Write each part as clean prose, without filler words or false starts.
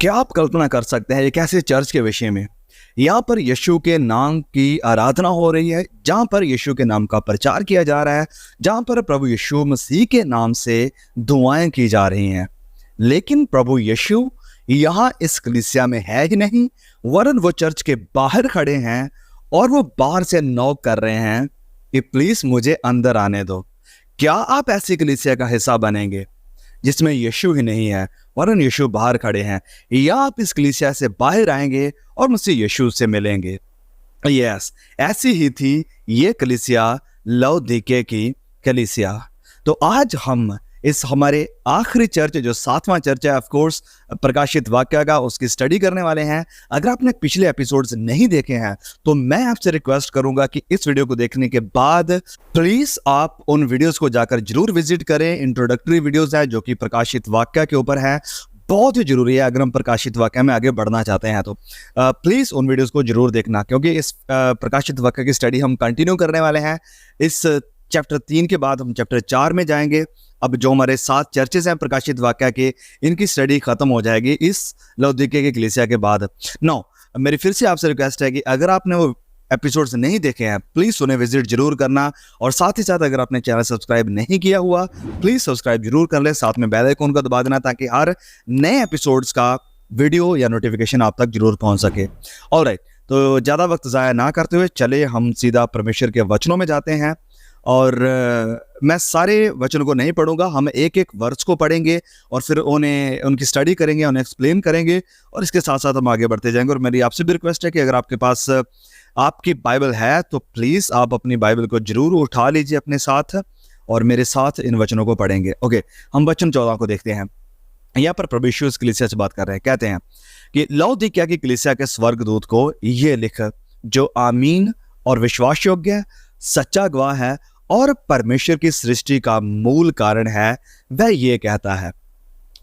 क्या आप कल्पना कर सकते हैं एक ऐसे चर्च के विषय में, यहाँ पर यीशु के नाम की आराधना हो रही है, जहाँ पर यीशु के नाम का प्रचार किया जा रहा है, जहाँ पर प्रभु यीशु मसीह के नाम से दुआएं की जा रही हैं। लेकिन प्रभु यीशु यहाँ इस कलीसिया में है ही नहीं, वरन वो चर्च के बाहर खड़े हैं और वो बाहर से नॉक कर रहे हैं कि प्लीज मुझे अंदर आने दो। क्या आप ऐसी कलीसिया का हिस्सा बनेंगे जिसमें यीशु ही नहीं है वरन यीशु बाहर खड़े हैं, या आप इस कलीसिया से बाहर आएंगे और मुझसे यीशु से मिलेंगे? यस, ऐसी ही थी ये कलीसिया, लौदीके की कलीसिया। तो आज हम इस हमारे आखिरी चर्च जो 7वां चर्च है, ऑफ कोर्स प्रकाशित वाक्य का, उसकी स्टडी करने वाले हैं। अगर आपने पिछले एपिसोड्स नहीं देखे हैं तो मैं आपसे रिक्वेस्ट करूंगा कि इस वीडियो को देखने के बाद प्लीज आप उन वीडियोस को जाकर जरूर विजिट करें। इंट्रोडक्टरी वीडियोस है जो कि प्रकाशित वाक्य के ऊपर है, बहुत ही जरूरी है अगर हम प्रकाशित वाक्य में आगे बढ़ना चाहते हैं तो प्लीज उन वीडियोस को जरूर देखना, क्योंकि इस प्रकाशित वाक्य की स्टडी हम कंटिन्यू करने वाले हैं। इस चैप्टर 3 के बाद हम चैप्टर 4 में जाएंगे। अब जो हमारे 7 चर्चेस हैं प्रकाशित वाक्य के, इनकी स्टडी खत्म हो जाएगी इस लौदीके के कलीसिया के बाद। नो, मेरी फिर से आपसे रिक्वेस्ट है कि अगर आपने वो एपिसोड्स नहीं देखे हैं प्लीज उन्हें विजिट जरूर करना, और साथ ही साथ अगर आपने चैनल सब्सक्राइब नहीं किया हुआ प्लीज सब्सक्राइब जरूर कर ले, साथ में बेल आइकन को दबा देना ताकि हर नए एपिसोड्स का वीडियो या नोटिफिकेशन आप तक जरूर पहुंच सके। ऑलराइट, तो ज़्यादा वक्त ज़ाया ना करते हुए चले हम सीधा परमेश्वर के वचनों में जाते हैं। और मैं सारे वचनों को नहीं पढ़ूंगा, हम एक एक वर्स को पढ़ेंगे और फिर उनकी स्टडी करेंगे, उन्हें एक्सप्लेन करेंगे, और इसके साथ साथ हम आगे बढ़ते जाएंगे। और मेरी आपसे भी रिक्वेस्ट है कि अगर आपके पास आपकी बाइबल है तो प्लीज़ आप अपनी बाइबल को जरूर उठा लीजिए अपने साथ और मेरे साथ इन वचनों को पढ़ेंगे। ओके, हम वचन 14 को देखते हैं। यहाँ पर प्रभु यीशु इस कलीसिया से बात कर रहे हैं, कहते हैं कि लौदीकिया की कलीसिया के स्वर्गदूत को ये लिख, जो आमीन और विश्वास योग्य, सच्चा गवाह है और परमेश्वर की सृष्टि का मूल कारण है, वह ये कहता है।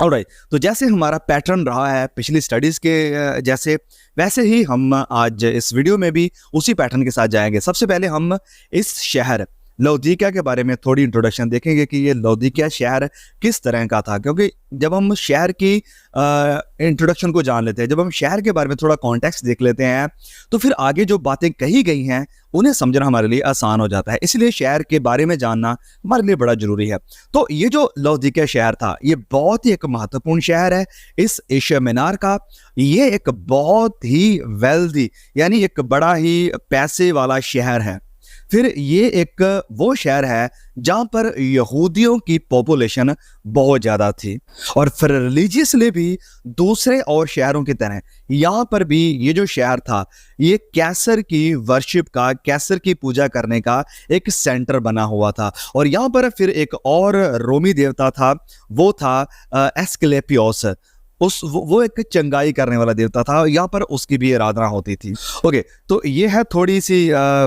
ऑलराइट, तो जैसे हमारा पैटर्न रहा है पिछली स्टडीज के जैसे, वैसे ही हम आज इस वीडियो में भी उसी पैटर्न के साथ जाएंगे। सबसे पहले हम इस शहर लौदीकिया के बारे में थोड़ी इंट्रोडक्शन देखेंगे कि ये लौदीकिया शहर किस तरह का था, क्योंकि जब हम शहर की इंट्रोडक्शन को जान लेते हैं, जब हम शहर के बारे में थोड़ा कॉन्टेक्स्ट देख लेते हैं, तो फिर आगे जो बातें कही गई हैं उन्हें समझना हमारे लिए आसान हो जाता है। इसलिए शहर के बारे में जानना हमारे लिए बड़ा जरूरी है। तो ये जो लौदीकिया शहर था, ये बहुत ही एक महत्वपूर्ण शहर है इस एशिया मिनार का। ये एक बहुत ही वेल्दी, यानी एक बड़ा ही पैसे वाला शहर है। फिर ये एक वो शहर है जहाँ पर यहूदियों की पॉपुलेशन बहुत ज़्यादा थी, और फिर रिलीजियसली भी दूसरे और शहरों की तरह यहाँ पर भी ये जो शहर था, ये कैसर की वर्शिप का, कैसर की पूजा करने का एक सेंटर बना हुआ था। और यहाँ पर फिर एक और रोमी देवता था, वो था एस्क्लेपियोस। वो एक चंगाई करने वाला देवता था, यहाँ पर उसकी भी आराधना होती थी। ओके, तो ये है थोड़ी सी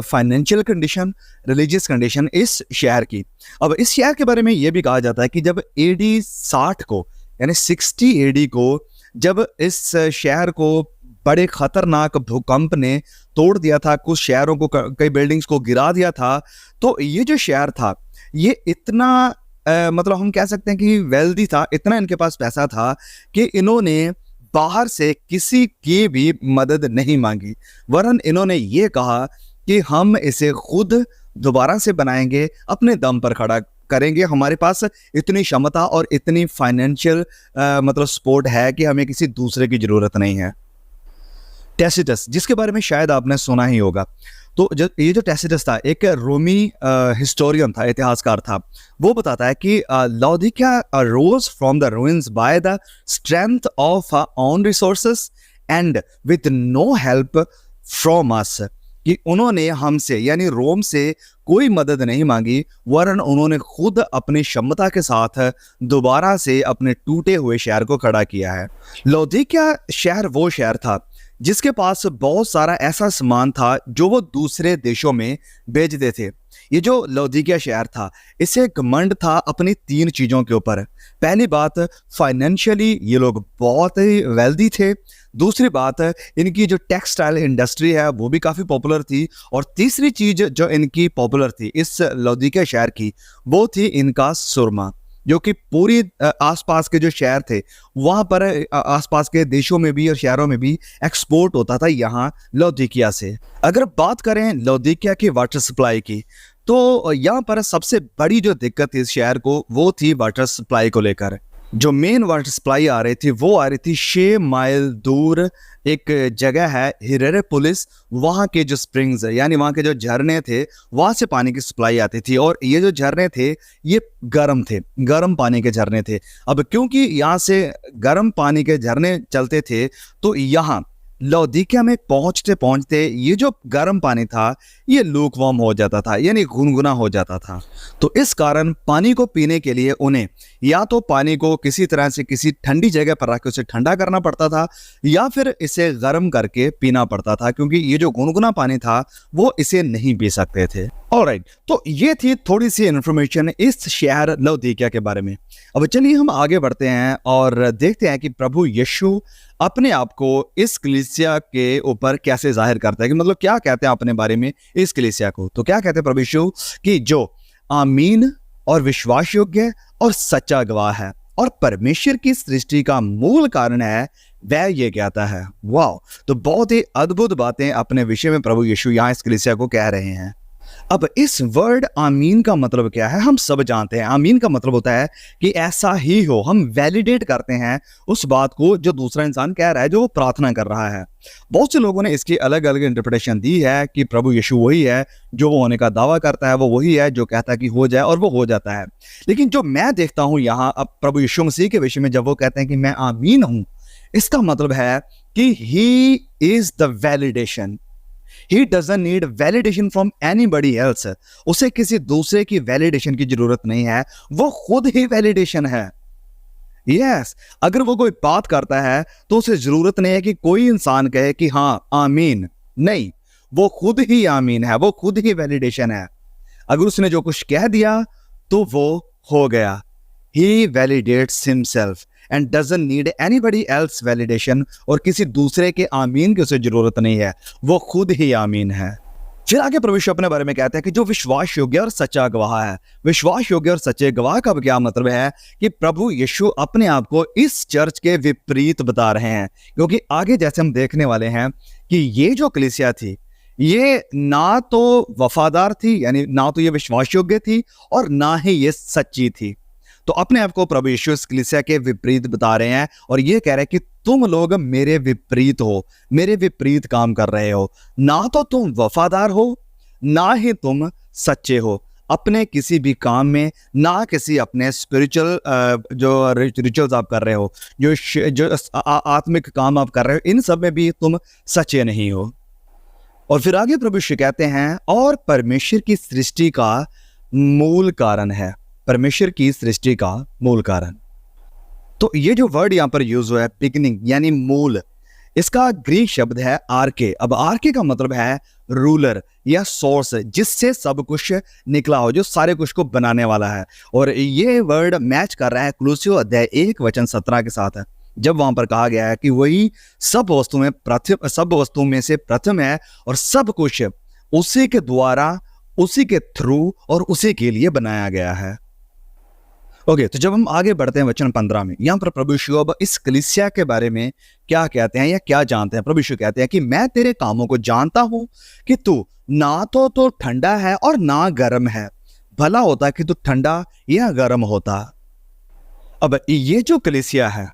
फाइनेंशियल कंडीशन, रिलीजियस कंडीशन इस शहर की। अब इस शहर के बारे में ये भी कहा जाता है कि जब AD 60 को, यानी 60 AD को, जब इस शहर को बड़े खतरनाक भूकंप ने तोड़ दिया था, कुछ शहरों को, कई बिल्डिंग्स को गिरा दिया था, तो ये जो शहर था ये इतना मतलब हम कह सकते हैं कि वेल्दी था, इतना इनके पास पैसा था कि इन्होंने बाहर से किसी की भी मदद नहीं मांगी, वरन इन्होंने ये कहा कि हम इसे खुद दोबारा से बनाएंगे, अपने दम पर खड़ा करेंगे। हमारे पास इतनी क्षमता और इतनी फाइनेंशियल मतलब सपोर्ट है कि हमें किसी दूसरे की जरूरत नहीं है। टैसिटस, जिसके बारे में शायद आपने सुना ही होगा, तो ये जो टैसिटस था एक रोमी हिस्टोरियन था, इतिहासकार था। वो बताता है कि Laodicea rose from the ruins by the strength of own resources and with no help from us, कि उन्होंने हमसे यानी रोम से कोई मदद नहीं मांगी, वरन उन्होंने खुद अपनी क्षमता के साथ दोबारा से अपने टूटे हुए शहर को खड़ा किया है। लौदीकिया शहर वो शहर था जिसके पास बहुत सारा ऐसा सामान था जो वो दूसरे देशों में बेचते थे। ये जो लौदीकिया शहर था, इसे घमंड था अपनी 3 चीज़ों के ऊपर। पहली बात, फाइनेंशियली ये लोग बहुत ही वेल्दी थे। दूसरी बात, इनकी जो टेक्सटाइल इंडस्ट्री है वो भी काफ़ी पॉपुलर थी। और तीसरी चीज़ जो इनकी पॉपुलर थी इस लौदीकिया शहर की, वो थी इनका सुरमा। जो कि पूरी आसपास के जो शहर थे वहाँ पर आसपास के देशों में भी और शहरों में भी एक्सपोर्ट होता था यहाँ लौदीकिया से। अगर बात करें लौदीकिया की वाटर सप्लाई की, तो यहाँ पर सबसे बड़ी जो दिक्कत थी इस शहर को वो थी वाटर सप्लाई को लेकर। जो मेन वाटर सप्लाई आ रही थी वो आ रही थी 6 माइल दूर एक जगह है हिरेरेपोलिस, वहाँ के जो स्प्रिंग्स है यानी वहाँ के जो झरने थे वहाँ से पानी की सप्लाई आती थी। और ये जो झरने थे ये गर्म थे, गर्म पानी के झरने थे। अब क्योंकि यहाँ से गर्म पानी के झरने चलते थे तो यहाँ लौदीकिया में पहुंचते पहुंचते ये जो गर्म पानी था ये लूकवार्म हो जाता था यानी गुनगुना हो जाता था। तो इस कारण पानी को पीने के लिए उन्हें या तो पानी को किसी तरह से किसी ठंडी जगह पर रख के उसे ठंडा करना पड़ता था या फिर इसे गर्म करके पीना पड़ता था, क्योंकि ये जो गुनगुना पानी था वो इसे नहीं पी सकते थे। ऑलराइट, तो ये थी थोड़ी सी इन्फॉर्मेशन इस शहर लौदीकिया के बारे में। अब चलिए हम आगे बढ़ते हैं और देखते हैं कि प्रभु यीशु अपने आप को इस कलीसिया के ऊपर कैसे जाहिर करता है, कि मतलब क्या कहते हैं अपने बारे में इस कलीसिया को। तो क्या कहते हैं प्रभु यीशु कि जो आमीन और विश्वास योग्य और सच्चा गवाह है और परमेश्वर की सृष्टि का मूल कारण है, वह ये कहता है। वाह, तो बहुत ही अद्भुत बातें अपने विषय में प्रभु यीशु यहाँ इस कलीसिया को कह रहे हैं। अब इस वर्ड आमीन का मतलब क्या है, हम सब जानते हैं। आमीन का मतलब होता है कि ऐसा ही हो। हम वैलिडेट करते हैं उस बात को जो दूसरा इंसान कह रहा है, जो वो प्रार्थना कर रहा है। बहुत से लोगों ने इसकी अलग अलग इंटरप्रिटेशन दी है कि प्रभु यीशु वही है जो वो होने का दावा करता है, वो वही है जो कहता है कि हो जाए और वो हो जाता है। लेकिन जो मैं देखता हूँ यहाँ अब प्रभु यीशु मसीह के विषय में, जब वो कहते हैं कि मैं आमीन हूँ, इसका मतलब है कि he is the validation. He doesn't need validation from anybody else. उसे किसी दूसरे की वैलिडेशन की जरूरत नहीं है, वो खुद ही वैलिडेशन है। यस, अगर वो कोई बात करता है तो उसे जरूरत नहीं है कि कोई इंसान कहे कि हाँ आमीन। नहीं, वो खुद ही आमीन है, वो खुद ही वैलिडेशन है। अगर उसने जो कुछ कह दिया तो वो हो गया। He validates himself and doesn't need anybody else validation। और किसी दूसरे के आमीन की उसे जरूरत नहीं है, वो खुद ही आमीन है। फिर आगे प्रभु यीशु अपने बारे में कहते हैं कि जो विश्वास योग्य और सच्चा गवाह है। विश्वास योग्य और सच्चे गवाह का क्या मतलब है कि प्रभु यीशु अपने आप को इस चर्च के विपरीत बता रहे हैं, क्योंकि आगे जैसे हम देखने वाले हैं कि ये जो कलीसिया थी ये ना तो वफादार थी, यानी ना तो ये विश्वास योग्य थी और ना ही ये सच्ची थी। तो अपने आप को प्रभु यीशु इस कलीसिया के विपरीत बता रहे हैं और ये कह रहे हैं कि तुम लोग मेरे विपरीत हो, मेरे विपरीत काम कर रहे हो। ना तो तुम वफादार हो, ना ही तुम सच्चे हो अपने किसी भी काम में, ना किसी अपने स्पिरिचुअल जो रिचुअल्स आप कर रहे हो, जो आत्मिक काम आप कर रहे हो, इन सब में भी तुम सच्चे नहीं हो। और फिर आगे प्रभु यीशु कहते हैं और परमेश्वर की सृष्टि का मूल कारण है। परमेश्वर की सृष्टि का मूल कारण। तो ये जो वर्ड यहाँ पर यूज हुआ है बिगिनिंग यानी मूल, इसका ग्रीक शब्द है आर्के। अब आर्के का मतलब है रूलर या सोर्स, जिससे सब कुछ निकला हो, जो सारे कुछ को बनाने वाला है। और ये वर्ड मैच कर रहा है कुलुस्सियों अध्याय 1:17 के साथ है, जब वहां पर कहा गया है कि वही सब वस्तु में से प्रथम है और सब कुछ उसी के द्वारा, उसी के थ्रू और उसी के लिए बनाया गया है। ओके, तो जब हम आगे बढ़ते हैं वचन 15 में, यहाँ पर प्रभु यीशु अब इस कलीसिया के बारे में क्या कहते हैं या क्या जानते हैं। प्रभु यीशु कहते हैं कि मैं तेरे कामों को जानता हूं कि तू ना तो ठंडा है और ना गर्म है। भला होता कि तू ठंडा या गर्म होता। अब ये जो कलीसिया है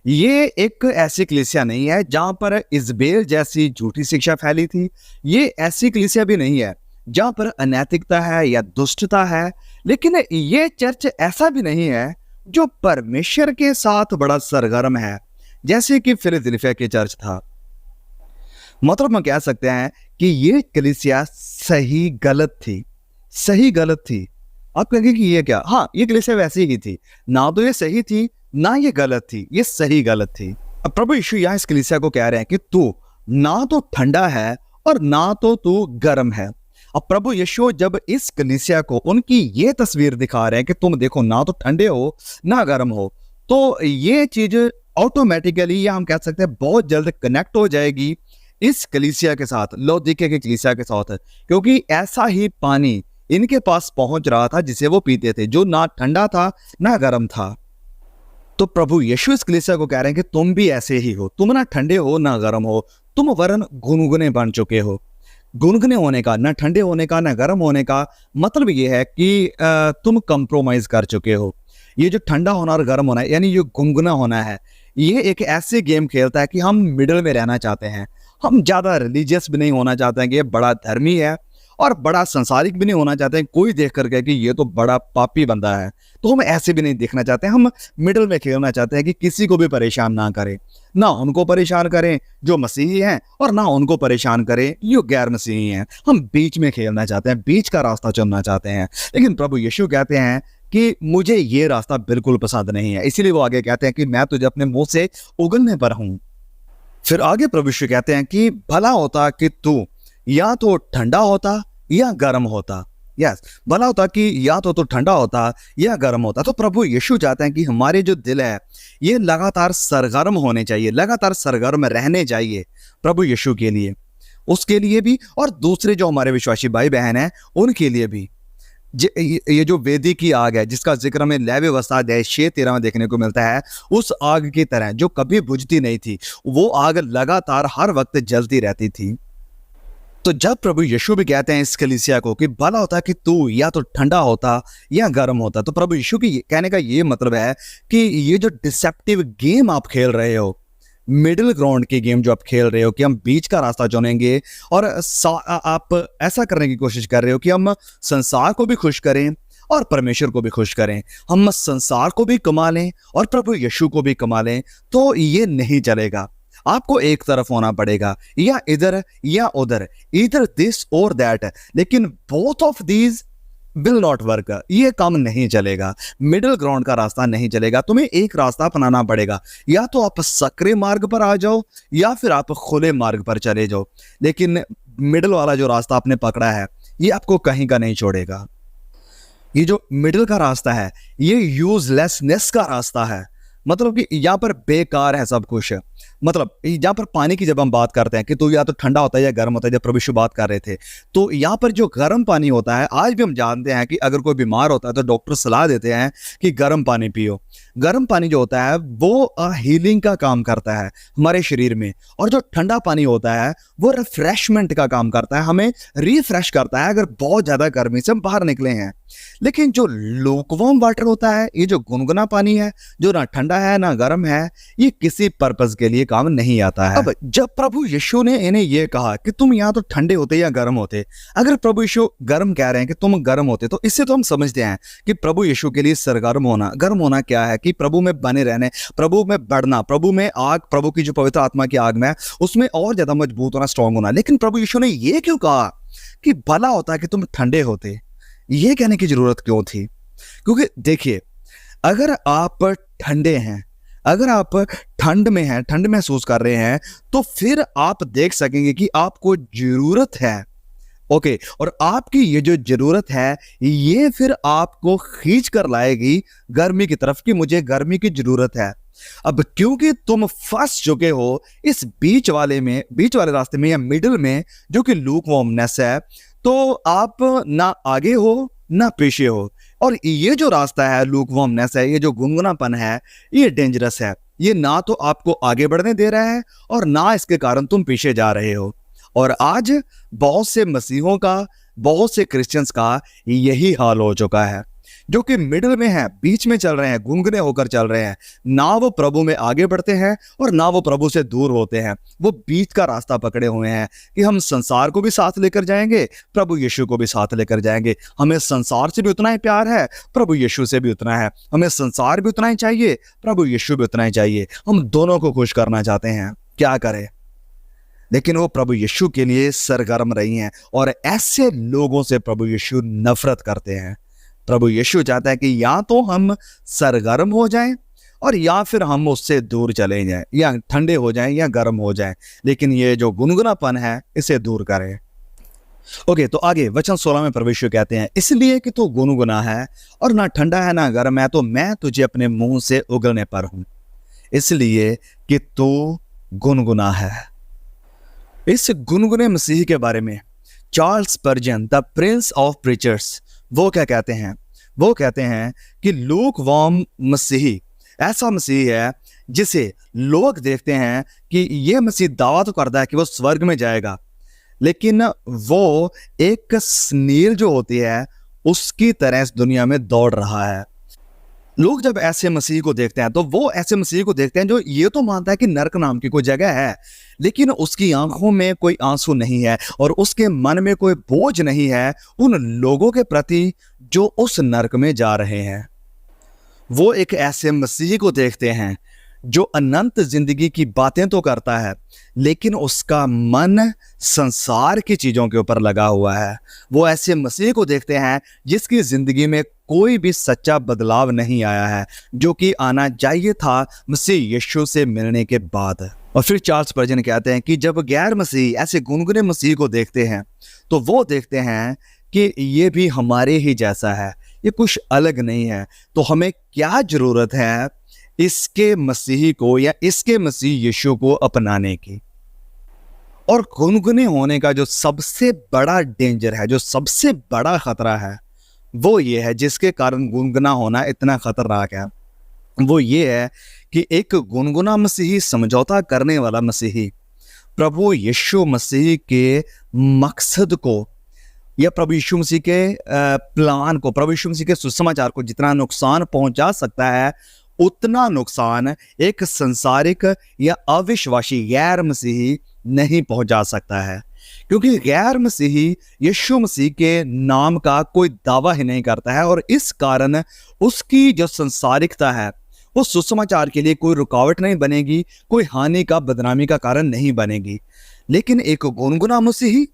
ये एक ऐसी कलीसिया नहीं है जहां पर इजबेल जैसी झूठी शिक्षा फैली थी। ये ऐसी कलीसिया भी नहीं है जहां पर अनैतिकता है या दुष्टता है। लेकिन ये चर्च ऐसा भी नहीं है जो परमेश्वर के साथ बड़ा सरगर्म है, जैसे कि फिलदेल्फिया की चर्च था। मतलब हम कह सकते हैं कि ये कलीसिया सही गलत थी, सही गलत थी। आप कहेंगे कि ये क्या? हाँ, ये कलीसिया वैसी ही थी, ना तो ये सही थी ना ये गलत थी, ये सही गलत थी। अब प्रभु यीशु यहाँ इस कलीसिया को कह रहे हैं कि तू ना तो ठंडा है और ना तो तू गर्म है। अब प्रभु यीशु जब इस कलीसिया को उनकी ये तस्वीर दिखा रहे हैं कि तुम देखो ना तो ठंडे हो ना गर्म हो, तो ये चीज ऑटोमेटिकली या हम कह सकते हैं बहुत जल्द कनेक्ट हो जाएगी इस कलीसिया के साथ, लौदीकिया की कलीसिया के साथ, क्योंकि ऐसा ही पानी इनके पास पहुंच रहा था जिसे वो पीते थे, जो ना ठंडा था ना गर्म था। तो प्रभु यीशु इस कलीसिया को कह रहे हैं कि तुम भी ऐसे ही हो, तुम ना ठंडे हो ना गर्म हो, तुम वरन गुनगुने बन चुके हो। गुनगुने होने का, ना ठंडे होने का ना गर्म होने का मतलब ये है कि तुम कंप्रोमाइज कर चुके हो। ये जो ठंडा होना और गर्म होना है, यानी ये गुनगुना होना है, ये एक ऐसे गेम खेलता है कि हम मिडल में रहना चाहते हैं। हम ज़्यादा रिलीजियस भी नहीं होना चाहते हैं कि ये बड़ा धर्मी है, और बड़ा संसारिक भी नहीं होना चाहते हैं कोई देख करके कि ये तो बड़ा पापी बंदा है, तो हम ऐसे भी नहीं देखना चाहते हैं। हम मिडल में खेलना चाहते हैं कि किसी को भी परेशान ना करें, ना उनको परेशान करें जो मसीही हैं और ना उनको परेशान करें जो गैर मसीही हैं। हम बीच में खेलना चाहते हैं, बीच का रास्ता चुनना चाहते हैं। लेकिन प्रभु यीशु कहते हैं कि मुझे ये रास्ता बिल्कुल पसंद नहीं है, इसीलिए वो आगे कहते हैं कि मैं तुझे अपने मुंह से उगलने पर हूं। फिर आगे प्रभु यीशु कहते हैं कि भला होता कि तू या तो ठंडा होता या गर्म होता। यस, भला होता कि या तो ठंडा होता या गर्म होता। तो प्रभु यीशु चाहते हैं कि हमारे जो दिल है ये लगातार सरगर्म होने चाहिए, लगातार सरगर्म रहने चाहिए प्रभु यीशु के लिए, उसके लिए भी और दूसरे जो हमारे विश्वासी भाई बहन हैं उनके लिए भी। ये जो वेदी की आग है जिसका जिक्र हमें लेवी अवस्था अध्याय 6:13 में देखने को मिलता है, उस आग की तरह जो कभी बुझती नहीं थी, वो आग लगातार हर वक्त जलती रहती थी। तो जब प्रभु यीशु भी कहते हैं इस कलीसिया को कि भला होता कि तू या तो ठंडा होता या गर्म होता, तो प्रभु यीशु की कहने का ये मतलब है कि ये जो डिसेप्टिव गेम आप खेल रहे हो, मिडिल ग्राउंड की गेम जो आप खेल रहे हो कि हम बीच का रास्ता चुनेंगे और आप ऐसा करने की कोशिश कर रहे हो कि हम संसार को भी खुश करें और परमेश्वर को भी खुश करें, हम संसार को भी कमा लें और प्रभु यीशु को भी कमा लें, तो ये नहीं चलेगा। आपको एक तरफ होना पड़ेगा, या इधर या उधर, इधर दिस और दैट, लेकिन both of these will not work. ये काम नहीं चलेगा, मिडिल ग्राउंड का रास्ता नहीं चलेगा। तुम्हें एक रास्ता अपनाना पड़ेगा, या तो आप सक्रिय मार्ग पर आ जाओ या फिर आप खुले मार्ग पर चले जाओ, लेकिन मिडिल वाला जो रास्ता आपने पकड़ा है ये आपको कहीं का नहीं छोड़ेगा। ये जो मिडिल का रास्ता है ये यूजलेसनेस का रास्ता है, मतलब कि यहाँ पर बेकार है सब कुछ। मतलब यहाँ पर पानी की जब हम बात करते हैं कि तो या तो ठंडा होता है या गर्म होता है, जब प्रभु यीशु बात कर रहे थे, तो यहाँ पर जो गर्म पानी होता है, आज भी हम जानते हैं कि अगर कोई बीमार होता है तो डॉक्टर सलाह देते हैं कि गर्म पानी पियो। गर्म पानी जो होता है वो हीलिंग का काम करता है हमारे शरीर में, और जो ठंडा पानी होता है वो रिफ्रेशमेंट का काम करता है, हमें रिफ्रेश करता है अगर बहुत ज़्यादा गर्मी से हम बाहर निकले हैं। लेकिन जो लूकवार्म वाटर होता है, ये जो गुनगुना पानी है, जो ना ठंडा है ना गर्म है, ये किसी पर्पस के लिए काम नहीं आता है। अब जब प्रभु यीशु ने इन्हें ये कहा कि तुम या तो ठंडे होते या गर्म होते, अगर प्रभु यीशु गर्म कह रहे हैं कि तुम गर्म होते, तो इससे तो हम समझते हैं कि प्रभु यीशु के लिए सरगर्म होना, गर्म होना क्या है कि प्रभु में बने रहने, प्रभु में बढ़ना, प्रभु में आग, प्रभु की जो पवित्र आत्मा की आग में उसमें और ज्यादा मजबूत होना, स्ट्रांग होना। लेकिन प्रभु यीशु ने ये क्यों कहा कि भला होता कि तुम ठंडे होते? ये कहने की जरूरत क्यों थी? क्योंकि देखिए, अगर आप ठंडे हैं, अगर आप ठंड में हैं, ठंड महसूस कर रहे हैं, तो फिर आप देख सकेंगे कि आपको जरूरत है, ओके, और आपकी ये जो जरूरत है ये फिर आपको खींच कर लाएगी गर्मी की तरफ कि मुझे गर्मी की जरूरत है। अब क्योंकि तुम फंस चुके हो इस बीच वाले रास्ते में या मिडिल में, जो कि लूकवार्मनेस है, तो आप ना आगे हो ना पीछे हो। और ये जो रास्ता है लूकवार्मनेस है, ये जो गुनगुनापन है, ये डेंजरस है। ये ना तो आपको आगे बढ़ने दे रहा है और ना इसके कारण तुम पीछे जा रहे हो। और आज बहुत से मसीहों का, बहुत से क्रिश्चियंस का यही हाल हो चुका है, जो कि मिडिल में है, बीच में चल रहे हैं, गुनगुने होकर चल रहे हैं। ना वो प्रभु में आगे बढ़ते हैं और ना वो प्रभु से दूर होते हैं। वो बीच का रास्ता पकड़े हुए हैं कि हम संसार को भी साथ लेकर जाएंगे, प्रभु यीशु को भी साथ लेकर जाएंगे। हमें संसार से भी उतना ही प्यार है, प्रभु यीशु से भी उतना है। हमें संसार भी उतना ही चाहिए, प्रभु यीशु भी उतना ही चाहिए। हम दोनों को खुश करना चाहते हैं, क्या करें? लेकिन वो प्रभु यीशु के लिए सरगर्म रही हैं, और ऐसे लोगों से प्रभु यीशु नफरत करते हैं। प्रभु यीशु चाहता है कि या तो हम सरगर्म हो जाएं और या फिर हम उससे दूर चले जाएं, या ठंडे हो जाएं या गर्म हो जाएं, लेकिन ये जो गुनगुनापन है इसे दूर करें। ओके, तो आगे वचन 16 में प्रभु यीशु कहते हैं, इसलिए कि तू गुनगुना है और ना ठंडा है ना गर्म है, तो मैं तुझे अपने मुंह से उगलने पर हूं। इसलिए कि तू गुनगुना है। इस गुनगुने मसीह के बारे में Charles Spurgeon, the prince of preachers, वो क्या कहते हैं? वो कहते हैं कि लूकवार्म मसीही ऐसा मसीह है जिसे लोग देखते हैं कि ये मसीह दावा तो करता है कि वो स्वर्ग में जाएगा, लेकिन वो एक स्नील जो होती है उसकी तरह इस दुनिया में दौड़ रहा है। लोग जब ऐसे मसीह को देखते हैं तो वो ऐसे मसीह को देखते हैं जो ये तो मानता है कि नरक नाम की कोई जगह है, लेकिन उसकी आंखों में कोई आंसू नहीं है और उसके मन में कोई बोझ नहीं है उन लोगों के प्रति जो उस नरक में जा रहे हैं। वो एक ऐसे मसीह को देखते हैं जो अनंत जिंदगी की बातें तो करता है, लेकिन उसका मन संसार की चीजों के ऊपर लगा हुआ है। वो ऐसे मसीह को देखते हैं जिसकी जिंदगी में कोई भी सच्चा बदलाव नहीं आया है, जो कि आना चाहिए था मसीह यीशु से मिलने के बाद। और फिर चार्ल्स स्पर्जन कहते हैं कि जब गैर मसीह ऐसे गुनगुने मसीह को देखते हैं तो वो देखते हैं कि ये भी हमारे ही जैसा है, ये कुछ अलग नहीं है, तो हमें क्या जरूरत है इसके मसीही को या इसके मसीह यीशु को अपनाने की। और गुनगुने होने का जो सबसे बड़ा डेंजर है, जो सबसे बड़ा खतरा है, वो ये है, जिसके कारण गुनगुना होना इतना खतरनाक है, वो ये है कि एक गुनगुना मसीही, समझौता करने वाला मसीही प्रभु यीशु मसीह के मकसद को या प्रभु यीशु मसीह के प्लान को, प्रभु यीशु मसीह के सुसमाचार को जितना नुकसान पहुंचा सकता है उतना नुकसान एक संसारिक या अविश्वासी गैर मसीही नहीं पहुंचा सकता है, क्योंकि गैर मसीही यीशु मसीह के नाम का कोई दावा ही नहीं करता है और इस कारण उसकी जो संसारिकता है वो सुसमाचार के लिए कोई रुकावट नहीं बनेगी, कोई हानि का, बदनामी का कारण नहीं बनेगी। लेकिन एक गुनगुना मसीही,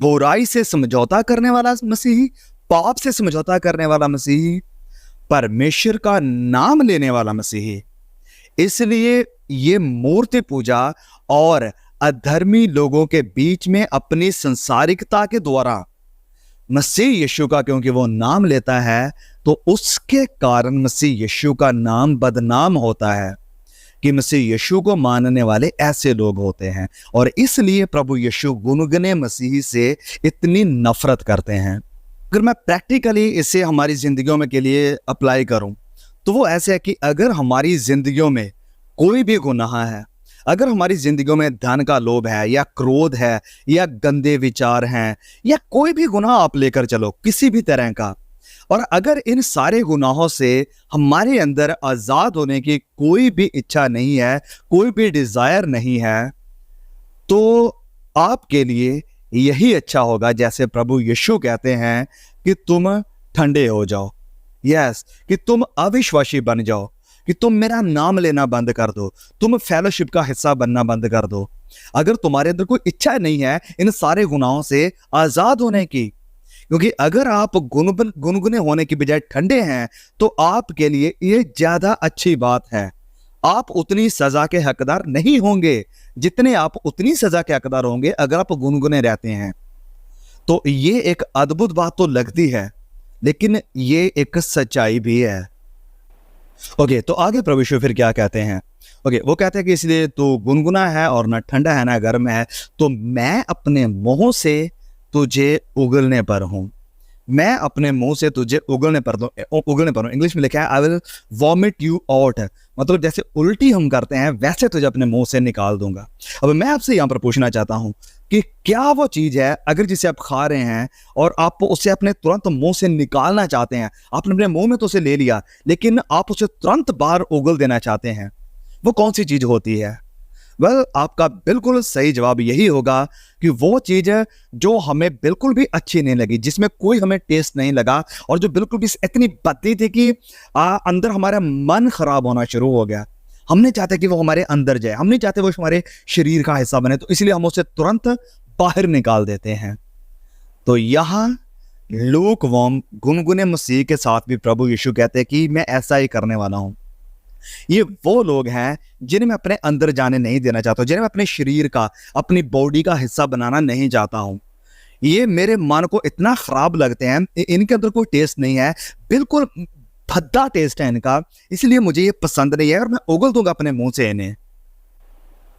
बुराई से समझौता करने वाला मसीही, पाप से समझौता करने वाला मसीही, परमेश्वर का नाम लेने वाला मसीही, इसलिए ये मूर्ति पूजा और अधर्मी लोगों के बीच में अपनी संसारिकता के द्वारा मसीह यीशु का क्योंकि वो नाम लेता है तो उसके कारण मसीह यीशु का नाम बदनाम होता है कि मसीह यीशु को मानने वाले ऐसे लोग होते हैं। और इसलिए प्रभु यीशु गुनगुने मसीही से इतनी नफरत करते हैं। अगर मैं प्रैक्टिकली इसे हमारी जिंदगियों में के लिए अप्लाई करूं तो वो ऐसे है कि अगर हमारी जिंदगियों में कोई भी गुनाह है, अगर हमारी जिंदगियों में धन का लोभ है या क्रोध है या गंदे विचार हैं या कोई भी गुनाह आप लेकर चलो किसी भी तरह का, और अगर इन सारे गुनाहों से हमारे अंदर आजाद होने की कोई भी इच्छा नहीं है, कोई भी डिजायर नहीं है, तो आपके लिए यही अच्छा होगा जैसे प्रभु यीशु कहते हैं कि तुम ठंडे हो जाओ, यस, कि तुम अविश्वासी बन जाओ, कि तुम मेरा नाम लेना बंद कर दो, तुम फेलोशिप का हिस्सा बनना बंद कर दो। अगर तुम्हारे अंदर कोई इच्छा नहीं है इन सारे गुनाहों से आजाद होने की, क्योंकि अगर आप गुनगुने होने की बजाय ठंडे हैं तो आपके लिए ये ज्यादा अच्छी बात है। आप उतनी सजा के हकदार नहीं होंगे जितने आप उतनी सजा के हकदार होंगे अगर आप गुनगुने रहते हैं। तो ये एक अद्भुत बात तो लगती है, लेकिन ये एक सच्चाई भी है। ओके, तो आगे प्रभु यीशु फिर क्या कहते हैं? ओके, वो कहते हैं कि इसलिए तू गुनगुना है और ना ठंडा है ना गर्म है, तो मैं अपने मुंह से तुझे उगलने पर हूं। मैं अपने मुंह से तुझे उगलने पर हूं। इंग्लिश में लिखा है I will vomit you out, मतलब जैसे उल्टी हम करते हैं वैसे तुझे अपने मुंह से निकाल दूंगा। अब मैं आपसे यहाँ पर पूछना चाहता हूँ कि क्या वो चीज है अगर जिसे आप खा रहे हैं और आप उसे अपने तुरंत मुंह से निकालना चाहते हैं, आपने अपने मुंह में तो उसे ले लिया लेकिन आप उसे तुरंत बाहर उगल देना चाहते हैं, वो कौन सी चीज होती है? वेल, आपका बिल्कुल सही जवाब यही होगा कि वो चीज है जो हमें बिल्कुल भी अच्छी नहीं लगी, जिसमें कोई हमें टेस्ट नहीं लगा और जो बिल्कुल भी इतनी बदती थी कि अंदर हमारा मन खराब होना शुरू हो गया। हम नहीं चाहते कि वो हमारे अंदर जाए, हम नहीं चाहते वो हमारे शरीर का हिस्सा बने, तो इसलिए हम उसे तुरंत बाहर निकाल देते हैं। तो यहाँ लूकवार्म गुनगुने मसीह के साथ भी प्रभु यीशु कहते हैं कि मैं ऐसा ही करने वाला हूँ। ये वो लोग हैं जिन्हें मैं अपने अंदर जाने नहीं देना चाहता हूँ, जिन्हें मैं अपने शरीर का, अपनी बॉडी का हिस्सा बनाना नहीं चाहता हूँ। ये मेरे मन को इतना खराब लगते हैं, इनके अंदर कोई टेस्ट नहीं है, बिल्कुल भद्दा टेस्ट है इनका, इसलिए मुझे ये पसंद नहीं है और मैं उगल दूंगा अपने मुंह से इन्हें।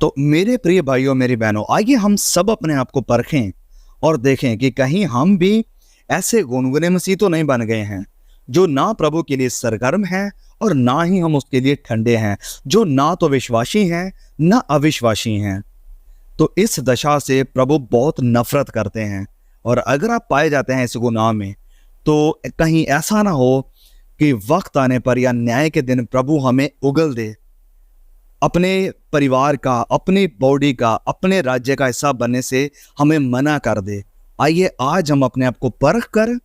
तो मेरे प्रिय भाइयों, मेरी बहनों, आइए हम सब अपने आप को परखें और देखें कि कहीं हम भी ऐसे गुनगुने मसीह तो नहीं बन गए हैं जो ना प्रभु के लिए सरगर्म है और ना ही हम उसके लिए ठंडे हैं, जो ना तो विश्वासी हैं ना अविश्वासी हैं। तो इस दशा से प्रभु बहुत नफरत करते हैं। और अगर आप पाए जाते हैं इस गुनाह में, तो कहीं ऐसा ना हो कि वक्त आने पर या न्याय के दिन प्रभु हमें उगल दे, अपने परिवार का, अपनी बॉडी का, अपने राज्य का हिस्सा बनने से हमें मना कर दे। आइए आज हम अपने आप को परख कर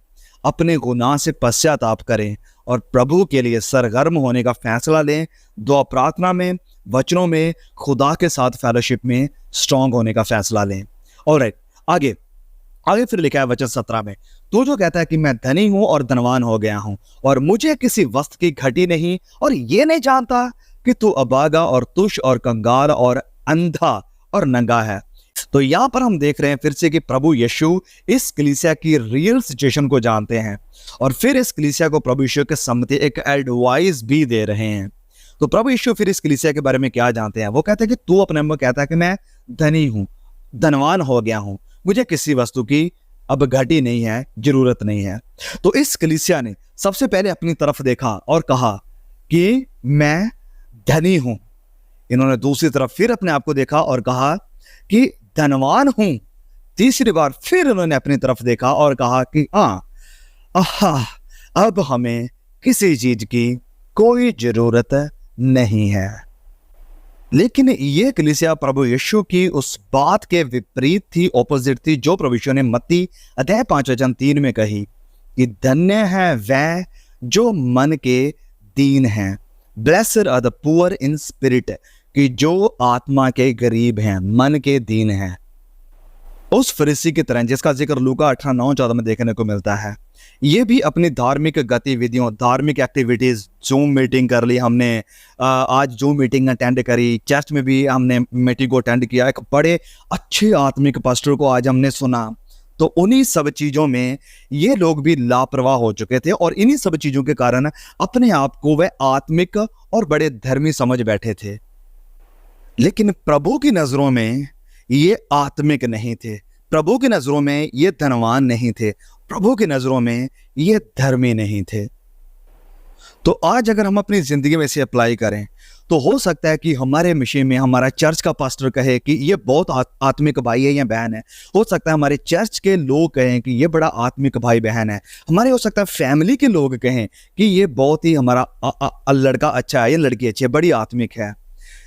अपने गुनाह से पश्चाताप करें और प्रभु के लिए सरगर्म होने का फैसला लें। दुआ प्रार्थना में, वचनों में, खुदा के साथ फेलोशिप में स्ट्रांग होने का फैसला लें। और आगे फिर लिखा है वचन 17 में, तू जो कहता है कि मैं धनी हूं और धनवान हो गया हूं और मुझे किसी वस्तु की घटी नहीं, और ये नहीं जानता कि तू अभागा और तुष और कंगाल और अंधा और नंगा है। तो यहां पर हम देख रहे हैं फिर से कि प्रभु यीशु इस कलीसिया की रियल सिचुएशन को जानते हैं और फिर इस कलीसिया को प्रभु यीशु के सम्मति एक एडवाइस भी दे रहे हैं। तो प्रभु यीशु फिर इस कलीसिया के बारे में क्या जानते हैं? वो कहते हैं कि तू अपने में कहता है कि मैं धनी हूं, धनवान हो गया हूं, मुझे किसी वस्तु की अब घटी नहीं है, जरूरत नहीं है। तो इस कलीसिया ने सबसे पहले अपनी तरफ देखा और कहा कि मैं धनी हूं। इन्होंने दूसरी तरफ फिर अपने आप को देखा और कहा कि धनवान हूं। तीसरी बार फिर उन्होंने अपनी तरफ देखा और कहा कि अब हमें किसी चीज की कोई जरूरत नहीं है। लेकिन ये कलीसिया प्रभु यीशु की उस बात के विपरीत थी, ऑपोजिट थी, जो प्रभु यीशु ने मत्ती अध्याय 5 वचन 3 में कही कि धन्य है वह जो मन के दीन हैं, blessed are the poor in spirit, कि जो आत्मा के गरीब हैं, मन के दीन हैं। उस फरीसी की तरह जिसका जिक्र लूका 18:9-14 में देखने को मिलता है, ये भी अपनी धार्मिक गतिविधियों, धार्मिक एक्टिविटीज, जूम मीटिंग कर ली हमने, आज जूम मीटिंग अटेंड करी, चर्च में भी हमने मीटिंग को अटेंड किया, एक बड़े अच्छे आत्मिक पास्टर को आज हमने सुना। तो उन्हीं सब चीज़ों में ये लोग भी लापरवाह हो चुके थे और इन्हीं सब चीज़ों के कारण अपने आप को वे आत्मिक और बड़े धर्मी समझ बैठे थे। लेकिन प्रभु की नज़रों में ये आत्मिक नहीं थे, प्रभु की नज़रों में ये धनवान नहीं थे, प्रभु की नज़रों में ये धर्मी नहीं थे। तो आज अगर हम अपनी ज़िंदगी में इसे अप्लाई करें तो हो सकता है कि हमारे मिशन में हमारा चर्च का पास्टर कहे कि ये बहुत आत्मिक भाई है या बहन है, हो सकता है हमारे चर्च के लोग कहें कि ये बड़ा आत्मिक भाई बहन है, हमारे हो सकता है फैमिली के लोग कहें कि ये बहुत ही हमारा लड़का अच्छा है, ये लड़की अच्छी है, बड़ी आत्मिक है।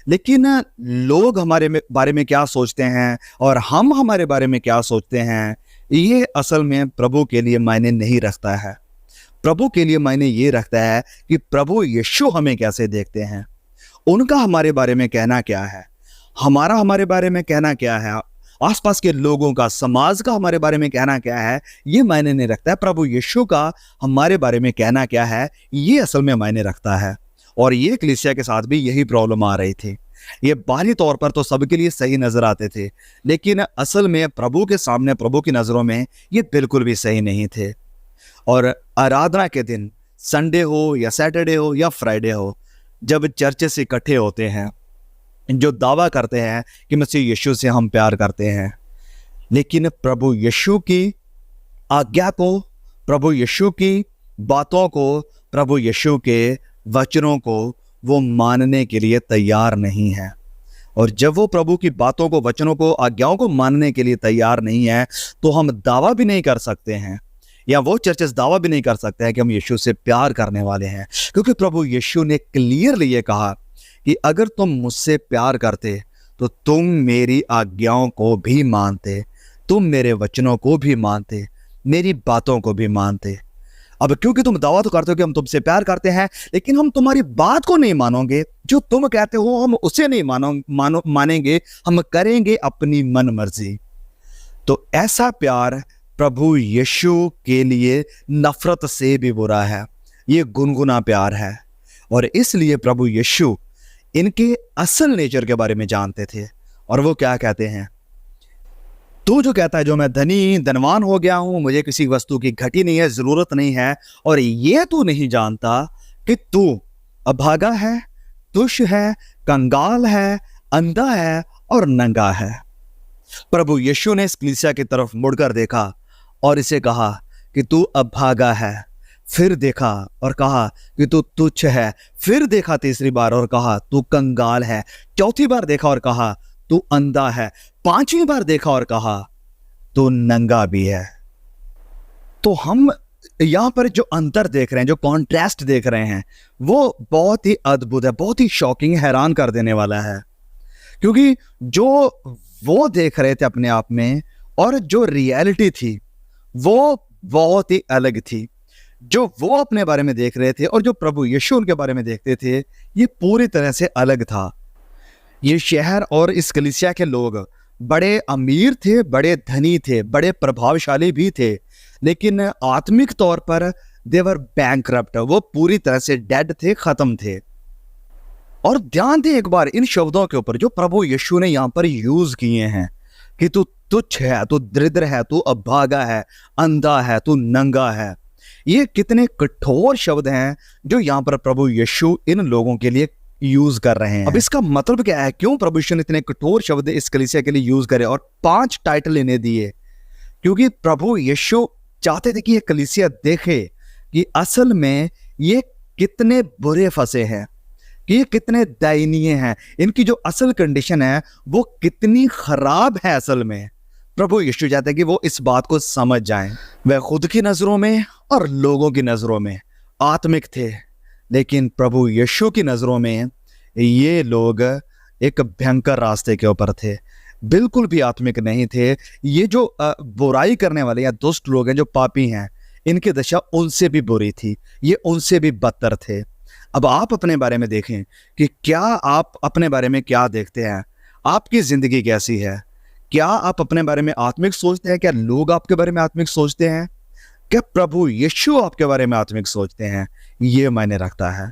लेकिन लोग हमारे बारे में क्या सोचते हैं और हम हमारे बारे में क्या सोचते हैं, ये असल में प्रभु के लिए मायने नहीं रखता है। प्रभु के लिए मायने ये रखता है कि प्रभु यीशु हमें कैसे देखते हैं, उनका हमारे बारे में कहना क्या है, हमारा हमारे बारे में कहना क्या है, आसपास के लोगों का, समाज का हमारे बारे में कहना क्या है, ये मायने नहीं रखता है। प्रभु यीशु का हमारे बारे में कहना क्या है, ये असल में मायने रखता है। और ये कलीसिया के साथ भी यही प्रॉब्लम आ रही थी। ये बाहरी तौर पर तो सबके लिए सही नजर आते थे, लेकिन असल में प्रभु के सामने, प्रभु की नज़रों में ये बिल्कुल भी सही नहीं थे। और आराधना के दिन, संडे हो या सैटरडे हो या फ्राइडे हो, जब चर्च से इकट्ठे होते हैं, जो दावा करते हैं कि मसीह यीशु से हम प्यार करते हैं, लेकिन प्रभु यीशु की आज्ञा को, प्रभु यीशु की बातों को, प्रभु यीशु के वचनों को वो मानने के लिए तैयार नहीं है। और जब वो प्रभु की बातों को, वचनों को, आज्ञाओं को मानने के लिए तैयार नहीं है, तो हम दावा भी नहीं कर सकते हैं, या वो चर्चेस दावा भी नहीं कर सकते हैं कि हम यीशु से प्यार करने वाले हैं। क्योंकि प्रभु यीशु ने क्लियरली ये कहा कि अगर तुम मुझसे प्यार करते तो तुम मेरी आज्ञाओं को भी मानते, तुम मेरे वचनों को भी मानते, मेरी बातों को भी मानते। अब क्योंकि तुम दावा तो करते हो कि हम तुमसे प्यार करते हैं, लेकिन हम तुम्हारी बात को नहीं मानोगे, जो तुम कहते हो हम उसे नहीं मानेंगे, हम करेंगे अपनी मन मर्जी। तो ऐसा प्यार प्रभु यीशु के लिए नफरत से भी बुरा है, ये गुनगुना प्यार है। और इसलिए प्रभु यीशु इनके असल नेचर के बारे में जानते थे। और वो क्या कहते हैं, तू जो कहता है जो मैं धनवान हो गया हूं, मुझे किसी वस्तु की घटी नहीं है, जरूरत नहीं है, और ये तू नहीं जानता कि तू अभागा है, तुष है, कंगाल है, अंधा है और नंगा है। प्रभु यीशु ने इस कलीसिया की तरफ मुड़कर देखा और इसे कहा कि तू अभागा है। फिर देखा और कहा कि तू तुच्छ है। फिर देखा तीसरी बार और कहा तू कंगाल है। चौथी बार देखा और कहा तू अंधा है। पांचवी बार देखा और कहा तू नंगा भी है। तो हम यहाँ पर जो अंतर देख रहे हैं, जो कॉन्ट्रास्ट देख रहे हैं, वो बहुत ही अद्भुत है, बहुत ही शॉकिंग, हैरान कर देने वाला है। क्योंकि जो वो देख रहे थे अपने आप में और जो रियलिटी थी वो बहुत ही अलग थी। जो वो अपने बारे में देख रहे थे और जो प्रभु यीशु उनके बारे में देखते थे, ये पूरी तरह से अलग था। ये शहर और इस कलीसिया के लोग बड़े अमीर थे, बड़े धनी थे, बड़े प्रभावशाली भी थे, लेकिन आत्मिक तौर पर देवर बैंकरप्ट, वो पूरी तरह से डेड थे, खत्म थे। और ध्यान दें एक बार इन शब्दों के ऊपर जो प्रभु यीशु ने यहाँ पर यूज किए हैं कि तू तुच्छ है, तू दरिद्र है, तू अभागा है, अंधा है, तू नंगा है। ये कितने कठोर शब्द हैं जो यहाँ पर प्रभु यीशु इन लोगों के लिए यूज कर रहे हैं। अब इसका मतलब क्या है, क्यों प्रभु यीशु ने इतने कठोर शब्द इस कलीसिया के लिए यूज करे और 5 टाइटल इन्हें दिए? क्योंकि प्रभु यीशु चाहते थे कि ये कलीसिया देखे कि असल में ये कितने बुरे फंसे हैं, कि ये कितने दयनीय हैं, इनकी जो असल कंडीशन है वो कितनी खराब है। असल में प्रभु यीशु चाहते हैं कि वो इस बात को समझ जाएं। वह खुद की नजरों में और लोगों की नजरों में आत्मिक थे, लेकिन प्रभु यीशु की नजरों में ये लोग एक भयंकर रास्ते के ऊपर थे, बिल्कुल भी आत्मिक नहीं थे। ये जो बुराई करने वाले या दुष्ट लोग हैं, जो पापी हैं, इनकी दशा उनसे भी बुरी थी, ये उनसे भी बदतर थे। अब आप अपने बारे में देखें कि क्या आप अपने बारे में क्या देखते हैं, आपकी जिंदगी कैसी है? क्या आप अपने बारे में आत्मिक सोचते हैं? क्या लोग आपके बारे में आत्मिक सोचते हैं? क्या प्रभु यीशु आपके बारे में आत्मिक सोचते हैं? ये मायने रखता है।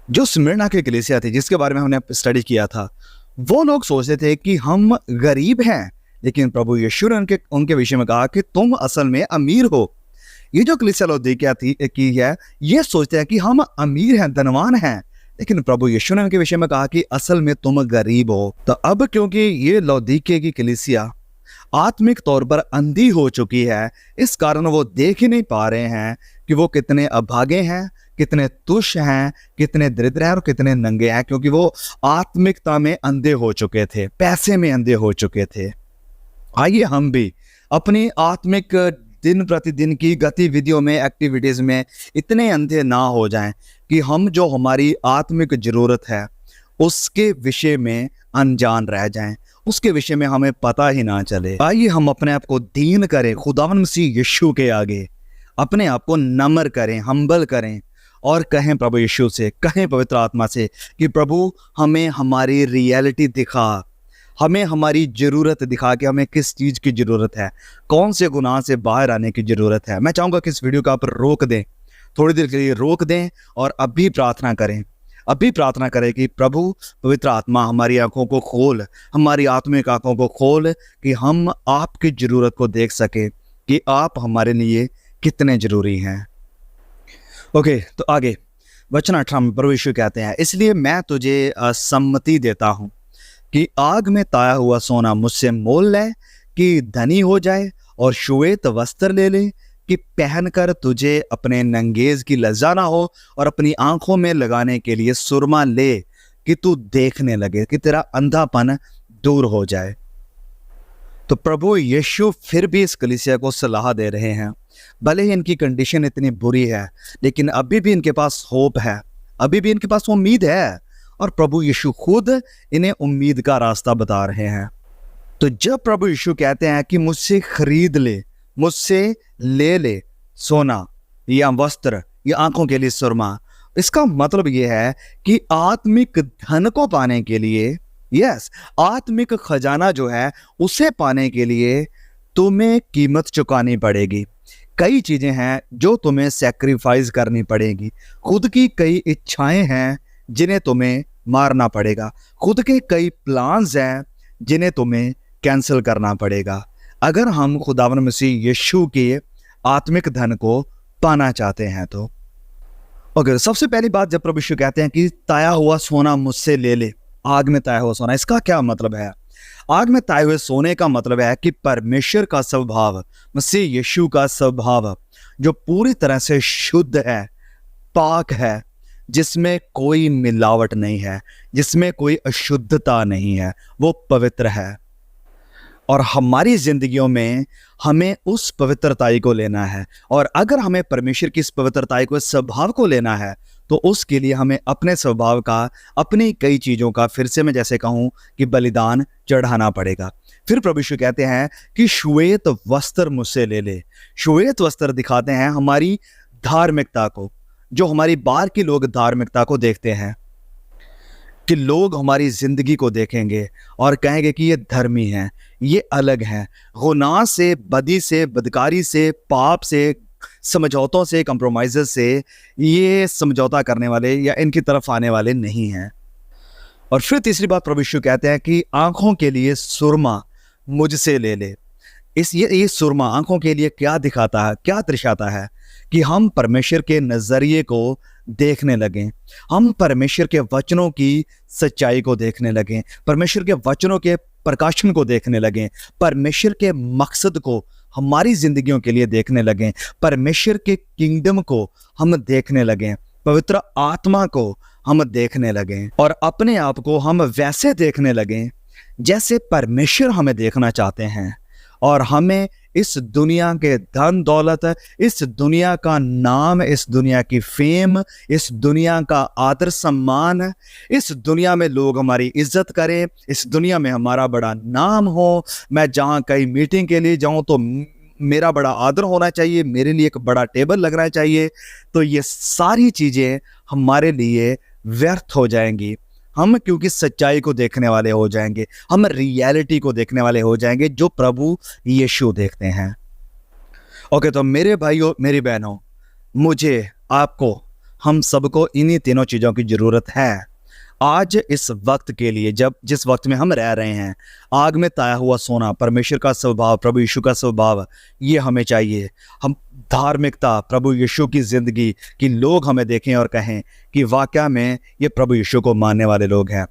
जो स्मिर्ना की कलीसिया थी जिसके बारे में हमने स्टडी किया था, वो लोग सोचते थे कि हम गरीब हैं, लेकिन प्रभु यीशु ने उनके विषय में कहा कि तुम असल में अमीर हो। ये जो कलीसिया लौदीकिया की है, ये सोचते हैं कि हम अमीर हैं, धनवान हैं, लेकिन प्रभु यीशु ने उनके विषय में कहा कि असल में तुम गरीब हो। तो अब क्योंकि ये लौदीकिया की कलीसिया आत्मिक तौर पर अंधी हो चुकी है, इस कारण वो देख ही नहीं पा रहे हैं कि वो कितने अभागे हैं, कितने तुच्छ हैं, कितने दरिद्र हैं और कितने नंगे हैं, क्योंकि वो आत्मिकता में अंधे हो चुके थे, पैसे में अंधे हो चुके थे। आइए हम भी अपनी आत्मिक दिन प्रतिदिन की गतिविधियों में, एक्टिविटीज में इतने अंधे ना हो जाएं कि हम जो हमारी आत्मिक जरूरत है उसके विषय में अनजान रह जाएं, उसके विषय में हमें पता ही ना चले। आइए हम अपने आप को दीन करें खुदावंद मसीह यीशु के आगे, अपने आप को नम्र करें, हम्बल करें और कहें प्रभु यीशु से, कहें पवित्र आत्मा से कि प्रभु हमें हमारी रियलिटी दिखा, हमें हमारी ज़रूरत दिखा कि हमें किस चीज़ की ज़रूरत है, कौन से गुनाह से बाहर आने की ज़रूरत है। मैं चाहूँगा कि इस वीडियो को आप रोक दें, थोड़ी देर के लिए रोक दें और अभी प्रार्थना करें, अभी प्रार्थना करें कि प्रभु पवित्र आत्मा हमारी आंखों को खोल, हमारी आत्मिक आंखों को खोल कि हम आपकी ज़रूरत को देख सकें कि आप हमारे लिए कितने ज़रूरी हैं। ओके, तो आगे वचन 18 में प्रभु यीशु कहते हैं, इसलिए मैं तुझे सम्मति देता हूँ कि आग में ताया हुआ सोना मुझसे मोल ले, कि धनी हो जाए, और श्वेत वस्त्र ले ले कि पहनकर तुझे अपने नंगेज की लज्जा ना हो, और अपनी आंखों में लगाने के लिए सुरमा ले कि तू देखने लगे, कि तेरा अंधापन दूर हो जाए। तो प्रभु यीशु फिर भी इस कलीसिया को सलाह दे रहे हैं, भले ही इनकी कंडीशन इतनी बुरी है, लेकिन अभी भी इनके पास होप है, अभी भी इनके पास उम्मीद है, और प्रभु यीशु खुद इन्हें उम्मीद का रास्ता बता रहे हैं। तो जब प्रभु यीशु कहते हैं कि मुझसे खरीद ले, मुझसे ले ले सोना या वस्त्र या आंखों के लिए सुरमा, इसका मतलब यह है कि आत्मिक धन को पाने के लिए, यस, आत्मिक खजाना जो है उसे पाने के लिए तुम्हें कीमत चुकानी पड़ेगी। कई चीजें हैं जो तुम्हें सैक्रिफाइस करनी पड़ेगी, खुद की कई इच्छाएं हैं जिन्हें तुम्हें मारना पड़ेगा, खुद के कई प्लान्स हैं जिन्हें तुम्हें कैंसिल करना पड़ेगा, अगर हम खुदावंद मसीह यीशु के आत्मिक धन को पाना चाहते हैं। तो अगर सबसे पहली बात, जब प्रभु यीशु कहते हैं कि ताया हुआ सोना मुझसे ले ले, आग में ताया हुआ सोना, इसका क्या मतलब है? आग में ताए हुए सोने का मतलब है कि परमेश्वर का स्वभाव, मसीह यीशु का स्वभाव जो पूरी तरह से शुद्ध है, पाक है, जिसमें कोई मिलावट नहीं है, जिसमें कोई अशुद्धता नहीं है, वो पवित्र है। और हमारी जिंदगियों में हमें उस पवित्रताई को लेना है। और अगर हमें परमेश्वर की इस पवित्रताई को, इस स्वभाव को लेना है, तो उसके लिए हमें अपने स्वभाव का, अपनी कई चीज़ों का, फिर से मैं जैसे कहूँ कि बलिदान चढ़ाना पड़ेगा। फिर प्रभु यीशु कहते हैं कि श्वेत वस्त्र मुझसे ले ले। श्वेत वस्त्र दिखाते हैं हमारी धार्मिकता को, जो हमारी बाहर के लोग धार्मिकता को देखते हैं, कि लोग हमारी ज़िंदगी को देखेंगे और कहेंगे कि ये धर्मी हैं, ये अलग हैं, गुनाह से, बदी से, बदकारी से, पाप से, समझौतों से, कंप्रोमाइज़ से ये समझौता करने वाले या इनकी तरफ आने वाले नहीं हैं। और फिर तीसरी बात प्रभु यीशु कहते हैं कि आँखों के लिए सुरमा मुझसे ले ले। ये सुरमा आँखों के लिए क्या दिखाता है, क्या दर्शाता है? कि हम परमेश्वर के नज़रिए को देखने लगें, हम परमेश्वर के वचनों की सच्चाई को देखने लगें, परमेश्वर के वचनों के प्रकाशन को देखने लगें, परमेश्वर के मकसद को हमारी जिंदगियों के लिए देखने लगें, परमेश्वर के किंगडम को हम देखने लगें, पवित्र आत्मा को हम देखने लगें और अपने आप को हम वैसे देखने लगें जैसे परमेश्वर हमें देखना चाहते हैं। और हमें इस दुनिया के धन दौलत, इस दुनिया का नाम, इस दुनिया की फेम, इस दुनिया का आदर सम्मान, इस दुनिया में लोग हमारी इज्जत करें, इस दुनिया में हमारा बड़ा नाम हो, मैं जहाँ कहीं मीटिंग के लिए जाऊँ तो मेरा बड़ा आदर होना चाहिए, मेरे लिए एक बड़ा टेबल लगना चाहिए, तो ये सारी चीज़ें हमारे लिए व्यर्थ हो जाएंगी। हम क्योंकि सच्चाई को देखने वाले हो जाएंगे, हम रियलिटी को देखने वाले हो जाएंगे जो प्रभु यीशु देखते हैं। ओके, तो मेरे भाइयों, मेरी बहनों, मुझे, आपको, हम सबको इन्हीं तीनों चीज़ों की ज़रूरत है। आज इस वक्त के लिए, जब जिस वक्त में हम रह रहे हैं, आग में ताया हुआ सोना, परमेश्वर का स्वभाव, प्रभु यीशु का स्वभाव, ये हमें चाहिए। हम धार्मिकता, प्रभु यीशु की ज़िंदगी, कि लोग हमें देखें और कहें कि वाकया में ये प्रभु यीशु को मानने वाले लोग हैं।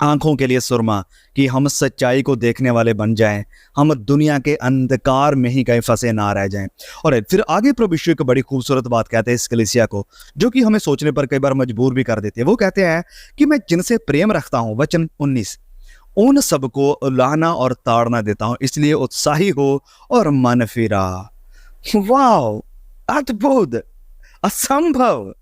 आँखों के लिए सुरमा, कि हम सच्चाई को देखने वाले बन जाएं, हम दुनिया के अंधकार में ही कहीं फंसे ना रह जाएं। और फिर आगे प्रभु यीशु एक बड़ी खूबसूरत बात कहते हैं इस कलीसिया को, जो कि हमें सोचने पर कई बार मजबूर भी कर देती है। वो कहते हैं कि मैं जिनसे प्रेम रखता हूँ, वचन 19, उन सबको लाना और ताड़ना देता हूँ, इसलिए उत्साही हो और मन फिरा। वाह, अद्भुत, असंभव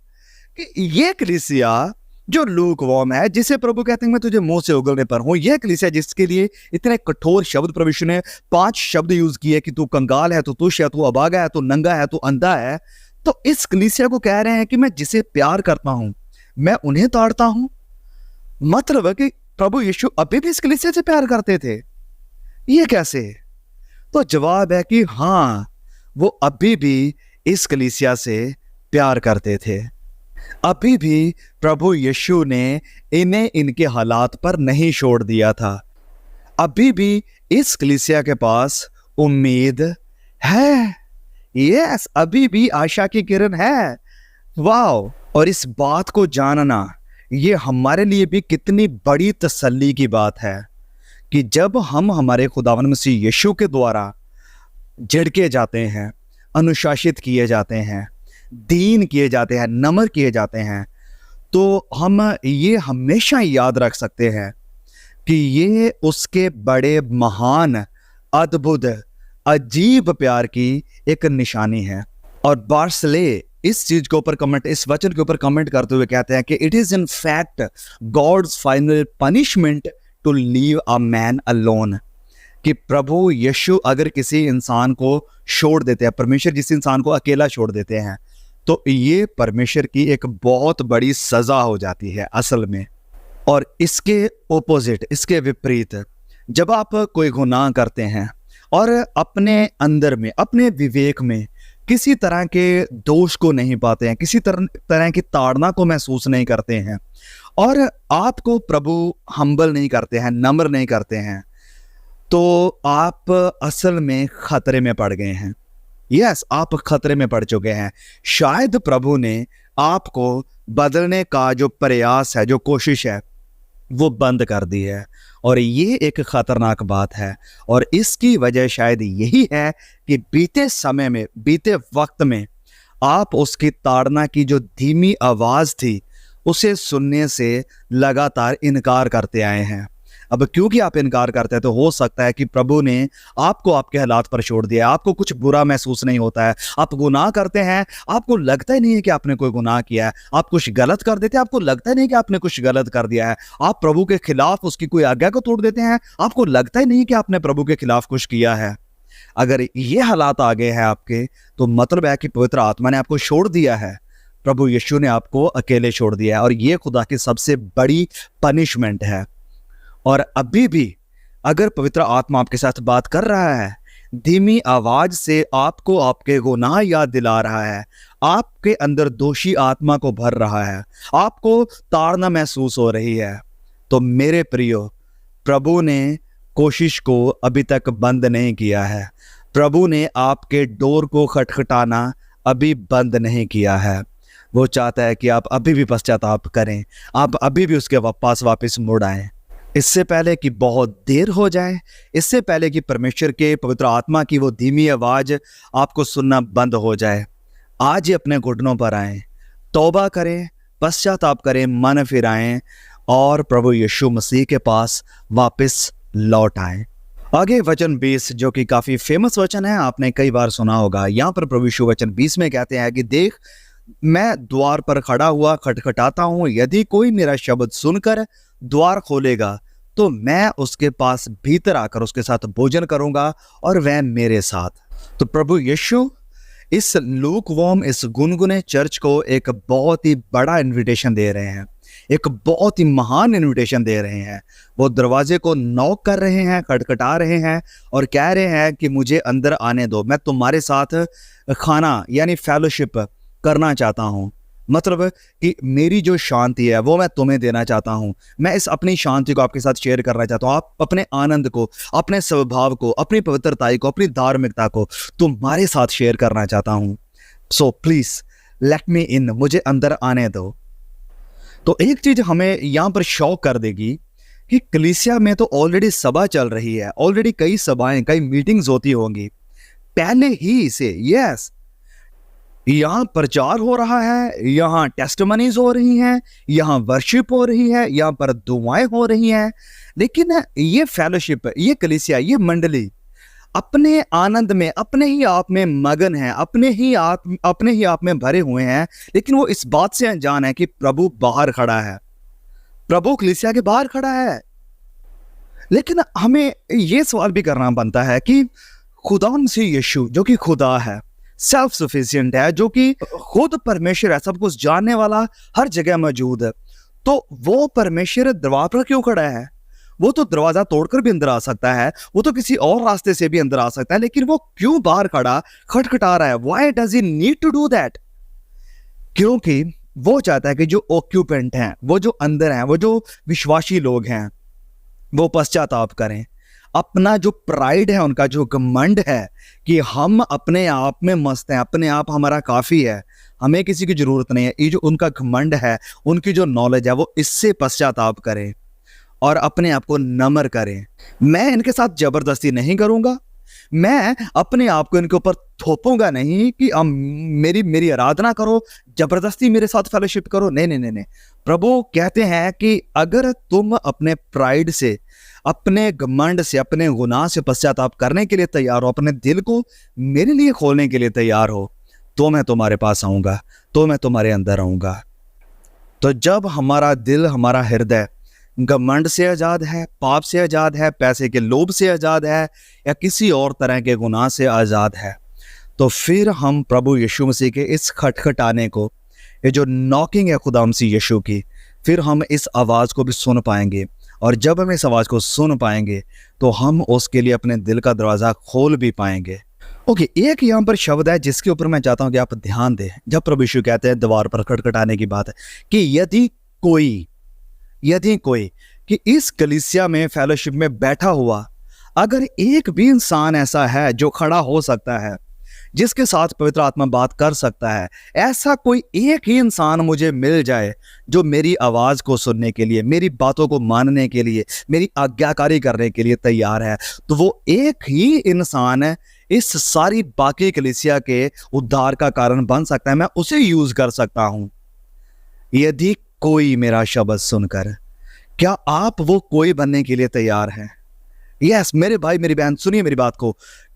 कि ये कलीसिया जो लूकवार्म है, जिसे प्रभु कहते हैं मैं तुझे मुंह से उगलने पर हूं, यह कलीसिया जिसके लिए इतने कठोर शब्द प्रभु यीशु ने 5 शब्द यूज किए कि तू कंगाल है, तू तुष है, तू अभागा है, तू नंगा है, तू अंधा है, तो इस कलीसिया को कह रहे हैं कि मैं जिसे प्यार करता हूं मैं उन्हें ताड़ता हूं। मतलब है कि प्रभु यीशु अभी भी इस कलीसिया से प्यार करते थे। ये कैसे? तो जवाब है कि हाँ, वो अभी भी इस कलीसिया से प्यार करते थे। अभी भी प्रभु यीशु ने इन्हें इनके हालात पर नहीं छोड़ दिया था। अभी भी इस कलीसिया के पास उम्मीद है। यस, अभी भी आशा की किरण है। वाह! और इस बात को जानना, ये हमारे लिए भी कितनी बड़ी तसल्ली की बात है कि जब हम हमारे खुदावंद मसीह यीशु के द्वारा झिड़के जाते हैं, अनुशासित किए जाते हैं, दीन किए जाते हैं, नम्र किए जाते हैं, तो हम ये हमेशा याद रख सकते हैं कि ये उसके बड़े महान, अद्भुत, अजीब प्यार की एक निशानी है। और बार्सले इस चीज के ऊपर कमेंट, इस वचन के ऊपर कमेंट करते हुए कहते हैं कि it is in fact God's final punishment to leave a man alone. कि प्रभु यीशु अगर किसी इंसान को छोड़ देते हैं, परमेश्वर जिस इंसान को अकेला छोड़ देते हैं, तो ये परमेश्वर की एक बहुत बड़ी सजा हो जाती है असल में। और इसके ओपोजिट, इसके विपरीत, जब आप कोई गुनाह करते हैं और अपने अंदर में, अपने विवेक में किसी तरह के दोष को नहीं पाते हैं, किसी तरह की ताड़ना को महसूस नहीं करते हैं, और आपको प्रभु हम्बल नहीं करते हैं, नम्र नहीं करते हैं, तो आप असल में खतरे में पड़ गए हैं। यस, आप खतरे में पड़ चुके हैं। शायद प्रभु ने आपको बदलने का जो प्रयास है, जो कोशिश है, वो बंद कर दी है। और ये एक खतरनाक बात है, और इसकी वजह शायद यही है कि बीते समय में, बीते वक्त में आप उसकी ताड़ना की जो धीमी आवाज़ थी उसे सुनने से लगातार इनकार करते आए हैं। अब क्योंकि आप इनकार करते हैं तो हो सकता है कि प्रभु ने आपको आपके हालात पर छोड़ दिया, आपको कुछ बुरा महसूस नहीं होता है, आप गुनाह करते हैं, आपको लगता ही नहीं है कि आपने कोई गुनाह किया है, आप कुछ गलत कर देते हैं, आपको लगता ही नहीं कि आपने कुछ गलत कर दिया है, आप प्रभु के खिलाफ उसकी कोई आज्ञा को तोड़ देते हैं, आपको लगता ही नहीं कि आपने प्रभु के खिलाफ कुछ किया है। अगर ये हालात आ गए हैं आपके, तो मतलब है कि पवित्र आत्मा ने आपको छोड़ दिया है, प्रभु यीशु ने आपको अकेले छोड़ दिया है, और ये खुदा की सबसे बड़ी पनिशमेंट है। और अभी भी अगर पवित्र आत्मा आपके साथ बात कर रहा है, धीमी आवाज से आपको आपके गुनाह याद दिला रहा है, आपके अंदर दोषी आत्मा को भर रहा है, आपको ताड़ना महसूस हो रही है, तो मेरे प्रियो, प्रभु ने कोशिश को अभी तक बंद नहीं किया है। प्रभु ने आपके डोर को खटखटाना अभी बंद नहीं किया है। वो चाहता है कि आप अभी भी पश्चाताप करें, आप अभी भी उसके पास वापस मुड़ आएं। इससे पहले कि बहुत देर हो जाए, इससे पहले कि परमेश्वर के पवित्र आत्मा की वो धीमी आवाज़ आपको सुनना बंद हो जाए, आज ही अपने घुटनों पर आएं, तौबा करें, पश्चाताप करें, मन फिराएं और प्रभु यीशु मसीह के पास वापस लौट आएं। आगे वचन 20, जो कि काफ़ी फेमस वचन है, आपने कई बार सुना होगा। यहाँ पर प्रभु यीशु वचन 20 में कहते हैं कि देख, मैं द्वार पर खड़ा हुआ खटखटाता हूँ, यदि कोई मेरा शब्द सुनकर द्वार खोलेगा तो मैं उसके पास भीतर आकर उसके साथ भोजन करूंगा और वह मेरे साथ। तो प्रभु यीशु इस लूकवार्म, इस गुनगुने चर्च को एक बहुत ही बड़ा इनविटेशन दे रहे हैं, एक बहुत ही महान इनविटेशन दे रहे हैं। वो दरवाजे को नॉक कर रहे हैं, खटखटा रहे हैं और कह रहे हैं कि मुझे अंदर आने दो, मैं तुम्हारे साथ खाना यानी फेलोशिप करना चाहता हूँ। मतलब कि मेरी जो शांति है वो मैं तुम्हें देना चाहता हूँ, मैं इस अपनी शांति को आपके साथ शेयर करना चाहता हूँ, आप अपने आनंद को, अपने स्वभाव को, अपनी पवित्रताई को, अपनी धार्मिकता को तुम्हारे साथ शेयर करना चाहता हूँ। सो प्लीज लेट मी इन, मुझे अंदर आने दो। तो एक चीज हमें यहाँ पर शॉक कर देगी कि कलीसिया में तो ऑलरेडी सभा चल रही है, ऑलरेडी कई सभाएं, कई मीटिंग्स होती होंगी पहले ही से। यस, यहाँ प्रचार हो रहा है, यहाँ टेस्टिमनीज हो रही हैं, यहाँ वर्शिप हो रही है, यहाँ पर दुआएं हो रही हैं, लेकिन ये फेलोशिप, ये कलीसिया, ये मंडली अपने आनंद में, अपने ही आप में मगन है, अपने ही आप में भरे हुए हैं, लेकिन वो इस बात से अनजान है कि प्रभु बाहर खड़ा है, प्रभु कलीसिया के बाहर खड़ा है। लेकिन हमें ये सवाल भी करना बनता है कि खुदा मसीह यीशु जो कि खुदा है, सेल्फ सफिशिएंट है, जो कि खुद परमेश्वर है, सब कुछ जानने वाला, हर जगह मौजूद है, तो वो परमेश्वर दरवाजे पर क्यों खड़ा है? वो तो दरवाजा तोड़कर भी अंदर आ सकता है, वो तो किसी और रास्ते से भी अंदर आ सकता है, लेकिन वो क्यों बाहर खड़ा खटखटा रहा है? Why does he need to do that? क्योंकि वो चाहता है कि जो ऑक्यूपेंट हैं, वो जो अंदर हैं, वो जो विश्वासी लोग हैं, वो पश्चाताप करें। अपना जो प्राइड है, उनका जो घमंड है कि हम अपने आप में मस्त हैं, अपने आप हमारा काफ़ी है, हमें किसी की ज़रूरत नहीं है, ये जो उनका घमंड है, उनकी जो नॉलेज है, वो इससे पश्चाताप करें और अपने आप को नम्र करें। मैं इनके साथ ज़बरदस्ती नहीं करूँगा, मैं अपने आप को इनके ऊपर थोपूंगा नहीं कि मेरी आराधना करो, ज़बरदस्ती मेरे साथ फेलोशिप करो। नहीं नहीं नहीं नहीं, प्रभु कहते हैं कि अगर तुम अपने प्राइड से, अपने घमंड से, अपने गुनाह से पश्चाताप करने के लिए तैयार हो, अपने दिल को मेरे लिए खोलने के लिए तैयार हो, तो मैं तुम्हारे पास आऊँगा, तो मैं तुम्हारे अंदर आऊँगा। तो जब हमारा दिल, हमारा हृदय घमंड से आज़ाद है, पाप से आज़ाद है, पैसे के लोभ से आज़ाद है, या किसी और तरह के गुनाह से आज़ाद है, तो फिर हम प्रभु यीशु मसीह के इस खटखटाने को, ये जो नॉकिंग है खुदा मसीह यीशु की, फिर हम इस आवाज़ को भी सुन पाएंगे। और जब हम इस आवाज़ को सुन पाएंगे तो हम उसके लिए अपने दिल का दरवाज़ा खोल भी पाएंगे। ओके, एक यहाँ पर शब्द है जिसके ऊपर मैं चाहता हूँ कि आप ध्यान दें। जब प्रभु यीशु कहते हैं द्वार पर खटखटाने की बात है कि यदि कोई कि इस कलीसिया में, फेलोशिप में बैठा हुआ अगर एक भी इंसान ऐसा है जो खड़ा हो सकता है, जिसके साथ पवित्र आत्मा बात कर सकता है। ऐसा कोई एक ही इंसान मुझे मिल जाए जो मेरी आवाज़ को सुनने के लिए, मेरी बातों को मानने के लिए, मेरी आज्ञाकारी करने के लिए तैयार है, तो वो एक ही इंसान है इस सारी बाकी कलीसिया के उद्धार का कारण बन सकता है। मैं उसे यूज़ कर सकता हूँ। यदि कोई मेरा शब्द सुनकर, क्या आप वो कोई बनने के लिए तैयार हैं? यस मेरे भाई मेरी बहन, सुनिए मेरी बात को।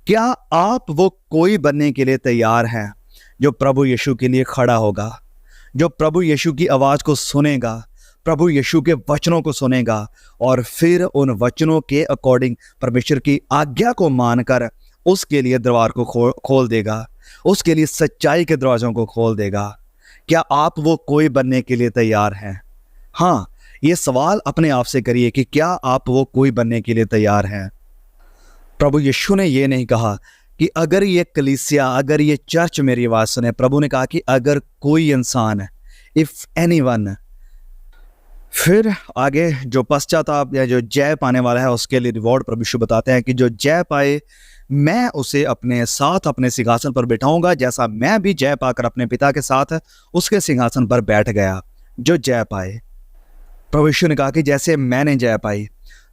क्या आप वो कोई बनने के लिए तैयार हैं जो प्रभु यीशु के लिए खड़ा होगा, जो प्रभु यीशु की आवाज़ को सुनेगा, प्रभु यीशु के वचनों को सुनेगा और फिर उन वचनों के अकॉर्डिंग परमेश्वर की आज्ञा को मानकर उसके लिए दरबार को खोल देगा, उसके लिए सच्चाई के दरवाज़ों को खोल देगा? क्या आप वो कोई बनने के लिए तैयार हैं? हाँ, ये सवाल अपने आप से करिए कि क्या आप वो कोई बनने के लिए तैयार हैं? प्रभु यीशु ने ये नहीं कहा कि अगर ये कलीसिया, अगर ये चर्च मेरी आवाज़ सुने। प्रभु ने कहा कि अगर कोई इंसान, इफ़ एनीवन। फिर आगे जो पश्चाताप या जो जय पाने वाला है उसके लिए रिवॉर्ड प्रभु यीशु बताते हैं कि जो जय पाए मैं उसे अपने साथ अपने सिंहासन पर बिठाऊंगा, जैसा मैं भी जय पाकर अपने पिता के साथ उसके सिंहासन पर बैठ गया। जो जय पाए, प्रभु यीशु ने कहा कि जैसे मैंने जय पाई।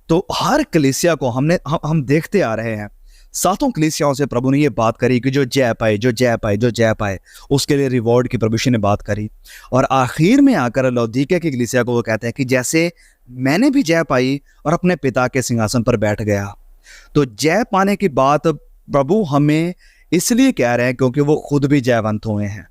तो हर कलीसिया को हम देखते आ रहे हैं, सातों कलीसियाओं से प्रभु ने ये बात करी कि जो जय पाए, जो जय पाए, जो जय पाए, उसके लिए रिवॉर्ड की प्रभु यीशु ने बात करी। और आखिर में आकर लौदीकिया की कलीसिया को वो कहते हैं कि जैसे मैंने भी जय पाई और अपने पिता के सिंहासन पर बैठ गया। तो जय पाने की बात प्रभु हमें इसलिए कह रहे हैं क्योंकि वो खुद भी जयवंत हुए हैं।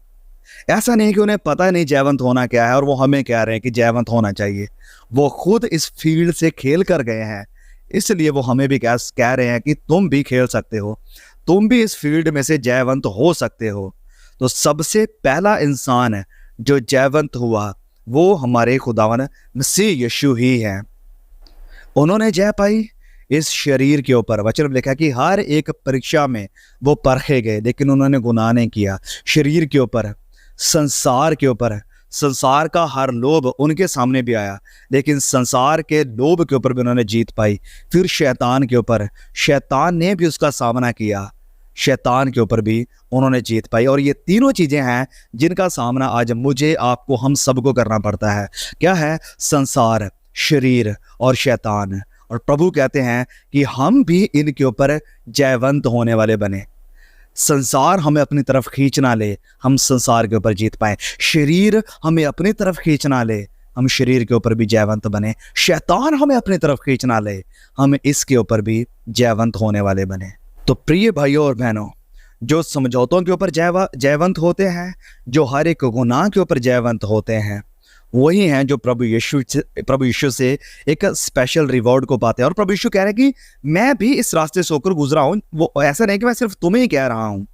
ऐसा नहीं कि उन्हें पता नहीं जयवंत होना क्या है और वो हमें कह रहे हैं कि जयवंत होना चाहिए। वो खुद इस फील्ड से खेल कर गए हैं, इसलिए वो हमें भी कह रहे हैं कि तुम भी खेल सकते हो, तुम भी इस फील्ड में से जयवंत हो सकते हो। तो सबसे पहला इंसान जो जयवंत हुआ वो हमारे खुदावन मसीह यीशु ही हैं। उन्होंने जय पाई इस शरीर के ऊपर। वचन में लिखा कि हर एक परीक्षा में वो परखे गए, लेकिन उन्होंने गुनाह नहीं किया। शरीर के ऊपर, संसार के ऊपर, संसार का हर लोभ उनके सामने भी आया, लेकिन संसार के लोभ के ऊपर भी उन्होंने जीत पाई। फिर शैतान के ऊपर, शैतान ने भी उसका सामना किया, शैतान के ऊपर भी उन्होंने जीत पाई। और ये तीनों चीज़ें हैं जिनका सामना आज मुझे, आपको, हम सबको करना पड़ता है। क्या है? संसार, शरीर और शैतान। और प्रभु कहते हैं कि हम भी इनके ऊपर जयवंत होने वाले बने। संसार हमें अपनी तरफ खींचना ले, हम संसार के ऊपर जीत पाए। शरीर हमें अपनी तरफ खींचना ले, हम शरीर के ऊपर भी जयवंत बने। शैतान हमें अपनी तरफ खींचना ले, हम इसके ऊपर भी जयवंत होने वाले बने। तो प्रिय भाइयों और बहनों, जो समझौतों के ऊपर जयवंत होते हैं, जो हर एक गुनाह के ऊपर जयवंत होते हैं, वही हैं जो प्रभु यीशु से एक स्पेशल रिवॉर्ड को पाते हैं। और प्रभु यीशु कह रहे हैं कि मैं भी इस रास्ते से होकर गुजरा हूँ। वो ऐसा नहीं कि मैं सिर्फ तुम्हें ही कह रहा हूँ।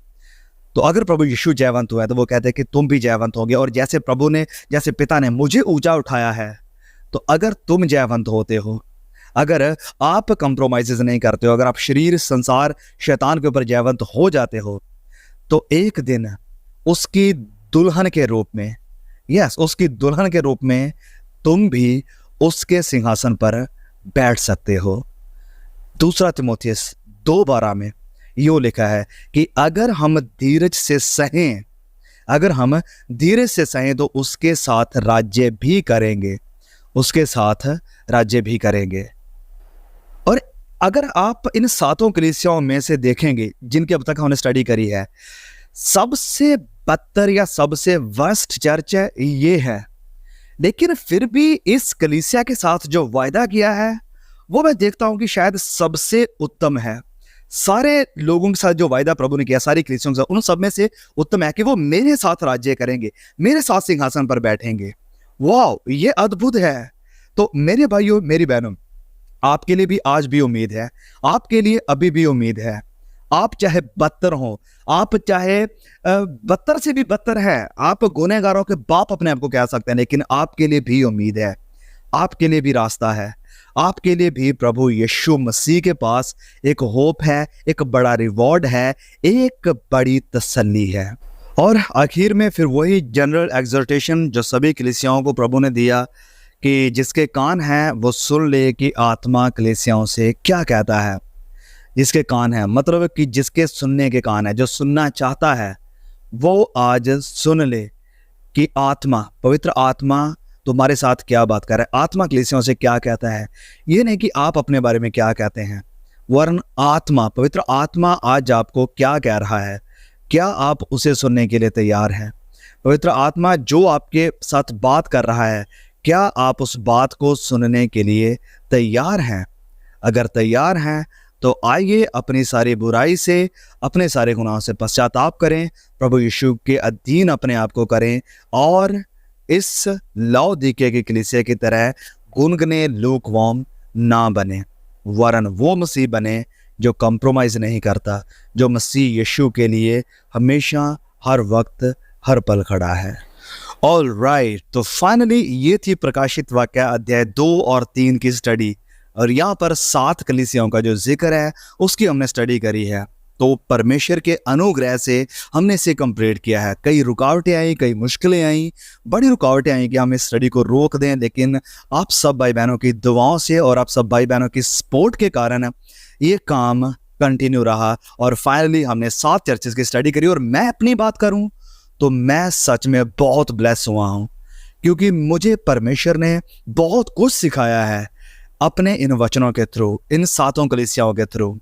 तो अगर प्रभु यीशु जयवंत हुआ है तो वो कहते हैं कि तुम भी जयवंत होगे। और जैसे पिता ने मुझे ऊंचा उठाया है, तो अगर तुम जयवंत होते हो, अगर आप कंप्रोमाइज़ नहीं करते हो, अगर आप शरीर, संसार, शैतान के ऊपर जयवंत हो जाते हो, तो एक दिन उसकी दुल्हन के रूप में, उसकी दुल्हन के रूप में तुम भी उसके सिंहासन पर बैठ सकते हो। दूसरा तिमोथियस 2:12 में यूँ लिखा है कि अगर हम धीरज से सहें, अगर हम धीरज से सहें तो उसके साथ राज्य भी करेंगे, उसके साथ राज्य भी करेंगे। और अगर आप इन सातों कलीसियाओं में से देखेंगे जिनकी अब तक हमने स्टडी करी है, सबसे बदतर या सबसे वर्स्ट चर्च ये है। लेकिन फिर भी इस कलीसिया के साथ जो वायदा किया है वो मैं देखता हूं कि शायद सबसे उत्तम है। सारे लोगों के साथ जो वायदा प्रभु ने किया, सारी कलीसियों के साथ, उन सब में से उत्तम है कि वो मेरे साथ राज्य करेंगे, मेरे साथ सिंहासन पर बैठेंगे। वाह, ये अद्भुत है। तो मेरे भाइयों, मेरी बहनों, आपके लिए भी आज भी उम्मीद है, आपके लिए अभी भी उम्मीद है। आप चाहे बदतर हो, आप चाहे बदतर से भी बदतर है, आप गुनहगारों के बाप अपने आप को कह सकते हैं, लेकिन आपके लिए भी उम्मीद है, आपके लिए भी रास्ता है, आपके लिए भी प्रभु यीशु मसीह के पास एक होप है, एक बड़ा रिवॉर्ड है, एक बड़ी तसल्ली है। और आखिर में फिर वही जनरल एग्जॉर्टेशन जो सभी कलीसियाओं को प्रभु ने दिया कि जिसके कान हैं वो सुन ले कि आत्मा कलीसियाओं से क्या कहता है। जिसके कान है, मतलब कि जिसके सुनने के कान है, जो सुनना चाहता है वो आज सुन ले कि आत्मा, पवित्र आत्मा तुम्हारे साथ क्या बात कर रहा है, आत्मा कलीसियाओं से क्या कहता है। ये नहीं कि आप अपने बारे में क्या कहते हैं, वरन आत्मा, पवित्र आत्मा आज आपको क्या कह रहा है, क्या आप उसे सुनने के लिए तैयार हैं। पवित्र आत्मा जो आपके साथ बात कर रहा है, क्या आप उस बात को सुनने के लिए तैयार हैं। अगर तैयार हैं तो आइए अपनी सारी बुराई से, अपने सारे गुनाहों से पश्चाताप करें, प्रभु यीशु के अधीन अपने आप को करें और इस लाउदीकिया की कलीसिया की तरह गुनगुने लूकवार्म ना बने, वरन वो मसीह बने जो कंप्रोमाइज़ नहीं करता, जो मसीह यीशु के लिए हमेशा, हर वक्त, हर पल खड़ा है। ऑल राइट, तो फाइनली ये थी प्रकाशित वाक्य अध्याय 2 और 3 की स्टडी, और यहाँ पर 7 कलीसियाओं का जो जिक्र है उसकी हमने स्टडी करी है। तो परमेश्वर के अनुग्रह से हमने इसे कंप्लीट किया है। कई रुकावटें आई, कई मुश्किलें आई, बड़ी रुकावटें आई कि हम इस स्टडी को रोक दें, लेकिन आप सब भाई बहनों की दुआओं से और आप सब भाई बहनों की सपोर्ट के कारण ये काम कंटिन्यू रहा और फाइनली हमने 7 चर्चेस की स्टडी करी। और मैं अपनी बात करूं तो मैं सच में बहुत ब्लेस हुआ हूं, क्योंकि मुझे परमेश्वर ने बहुत कुछ सिखाया है अपने इन वचनों के थ्रू, इन 7 कलीसियाओं के थ्रू।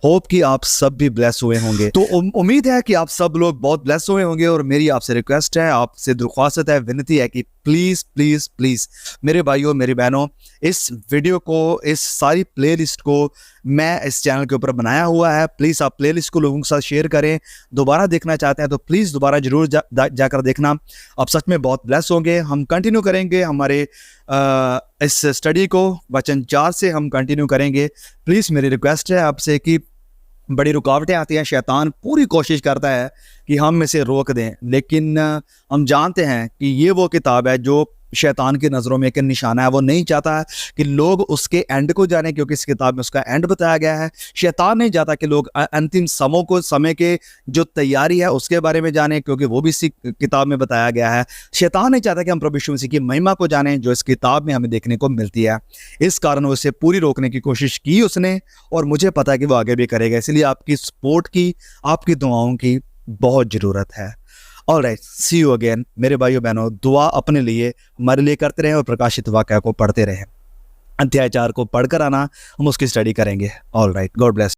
होप कि आप सब भी ब्लेस हुए होंगे। तो उम्मीद है कि आप सब लोग बहुत ब्लेस हुए होंगे। और मेरी आपसे रिक्वेस्ट है, आपसे दरख्वास्त है, विनती है कि प्लीज़ प्लीज़ प्लीज़ मेरे भाइयों, मेरी बहनों, इस वीडियो को, इस सारी प्लेलिस्ट को मैं इस चैनल के ऊपर बनाया हुआ है, प्लीज़ आप प्लेलिस्ट को लोगों के साथ शेयर करें। दोबारा देखना चाहते हैं तो प्लीज़ दोबारा ज़रूर जाकर देखना, आप सच में बहुत ब्लेस होंगे। हम कंटिन्यू करेंगे हमारे इस स्टडी को, वचन 4 से हम कंटिन्यू करेंगे। प्लीज़ मेरी रिक्वेस्ट है आपसे कि बड़ी रुकावटें आती हैं, शैतान पूरी कोशिश करता है कि हम इसे रोक दें, लेकिन हम जानते हैं कि ये वो किताब है जो शैतान की नज़रों में एक निशाना है। वो नहीं चाहता कि लोग उसके एंड को जाने, क्योंकि इस किताब में उसका एंड बताया गया है। शैतान नहीं चाहता कि लोग अंतिम समय के जो तैयारी है उसके बारे में जाने, क्योंकि वो भी इसी किताब में बताया गया है। शैतान नहीं चाहता कि हम प्रभु यीशु मसीह की महिमा को जानें, जो इस किताब में हमें देखने को मिलती है। इस कारण उसे पूरी रोकने की कोशिश की उसने, और मुझे पता है कि वो आगे भी करेगा। इसलिए आपकी सपोर्ट की, आपकी दुआओं की बहुत ज़रूरत है। All right, see you again मेरे भाइयों बहनों। दुआ अपने लिए, हमारे लिए करते रहें और प्रकाशित वाक्य को पढ़ते रहें। अध्याय 4 को पढ़कर आना, हम उसकी स्टडी करेंगे। All right, God bless.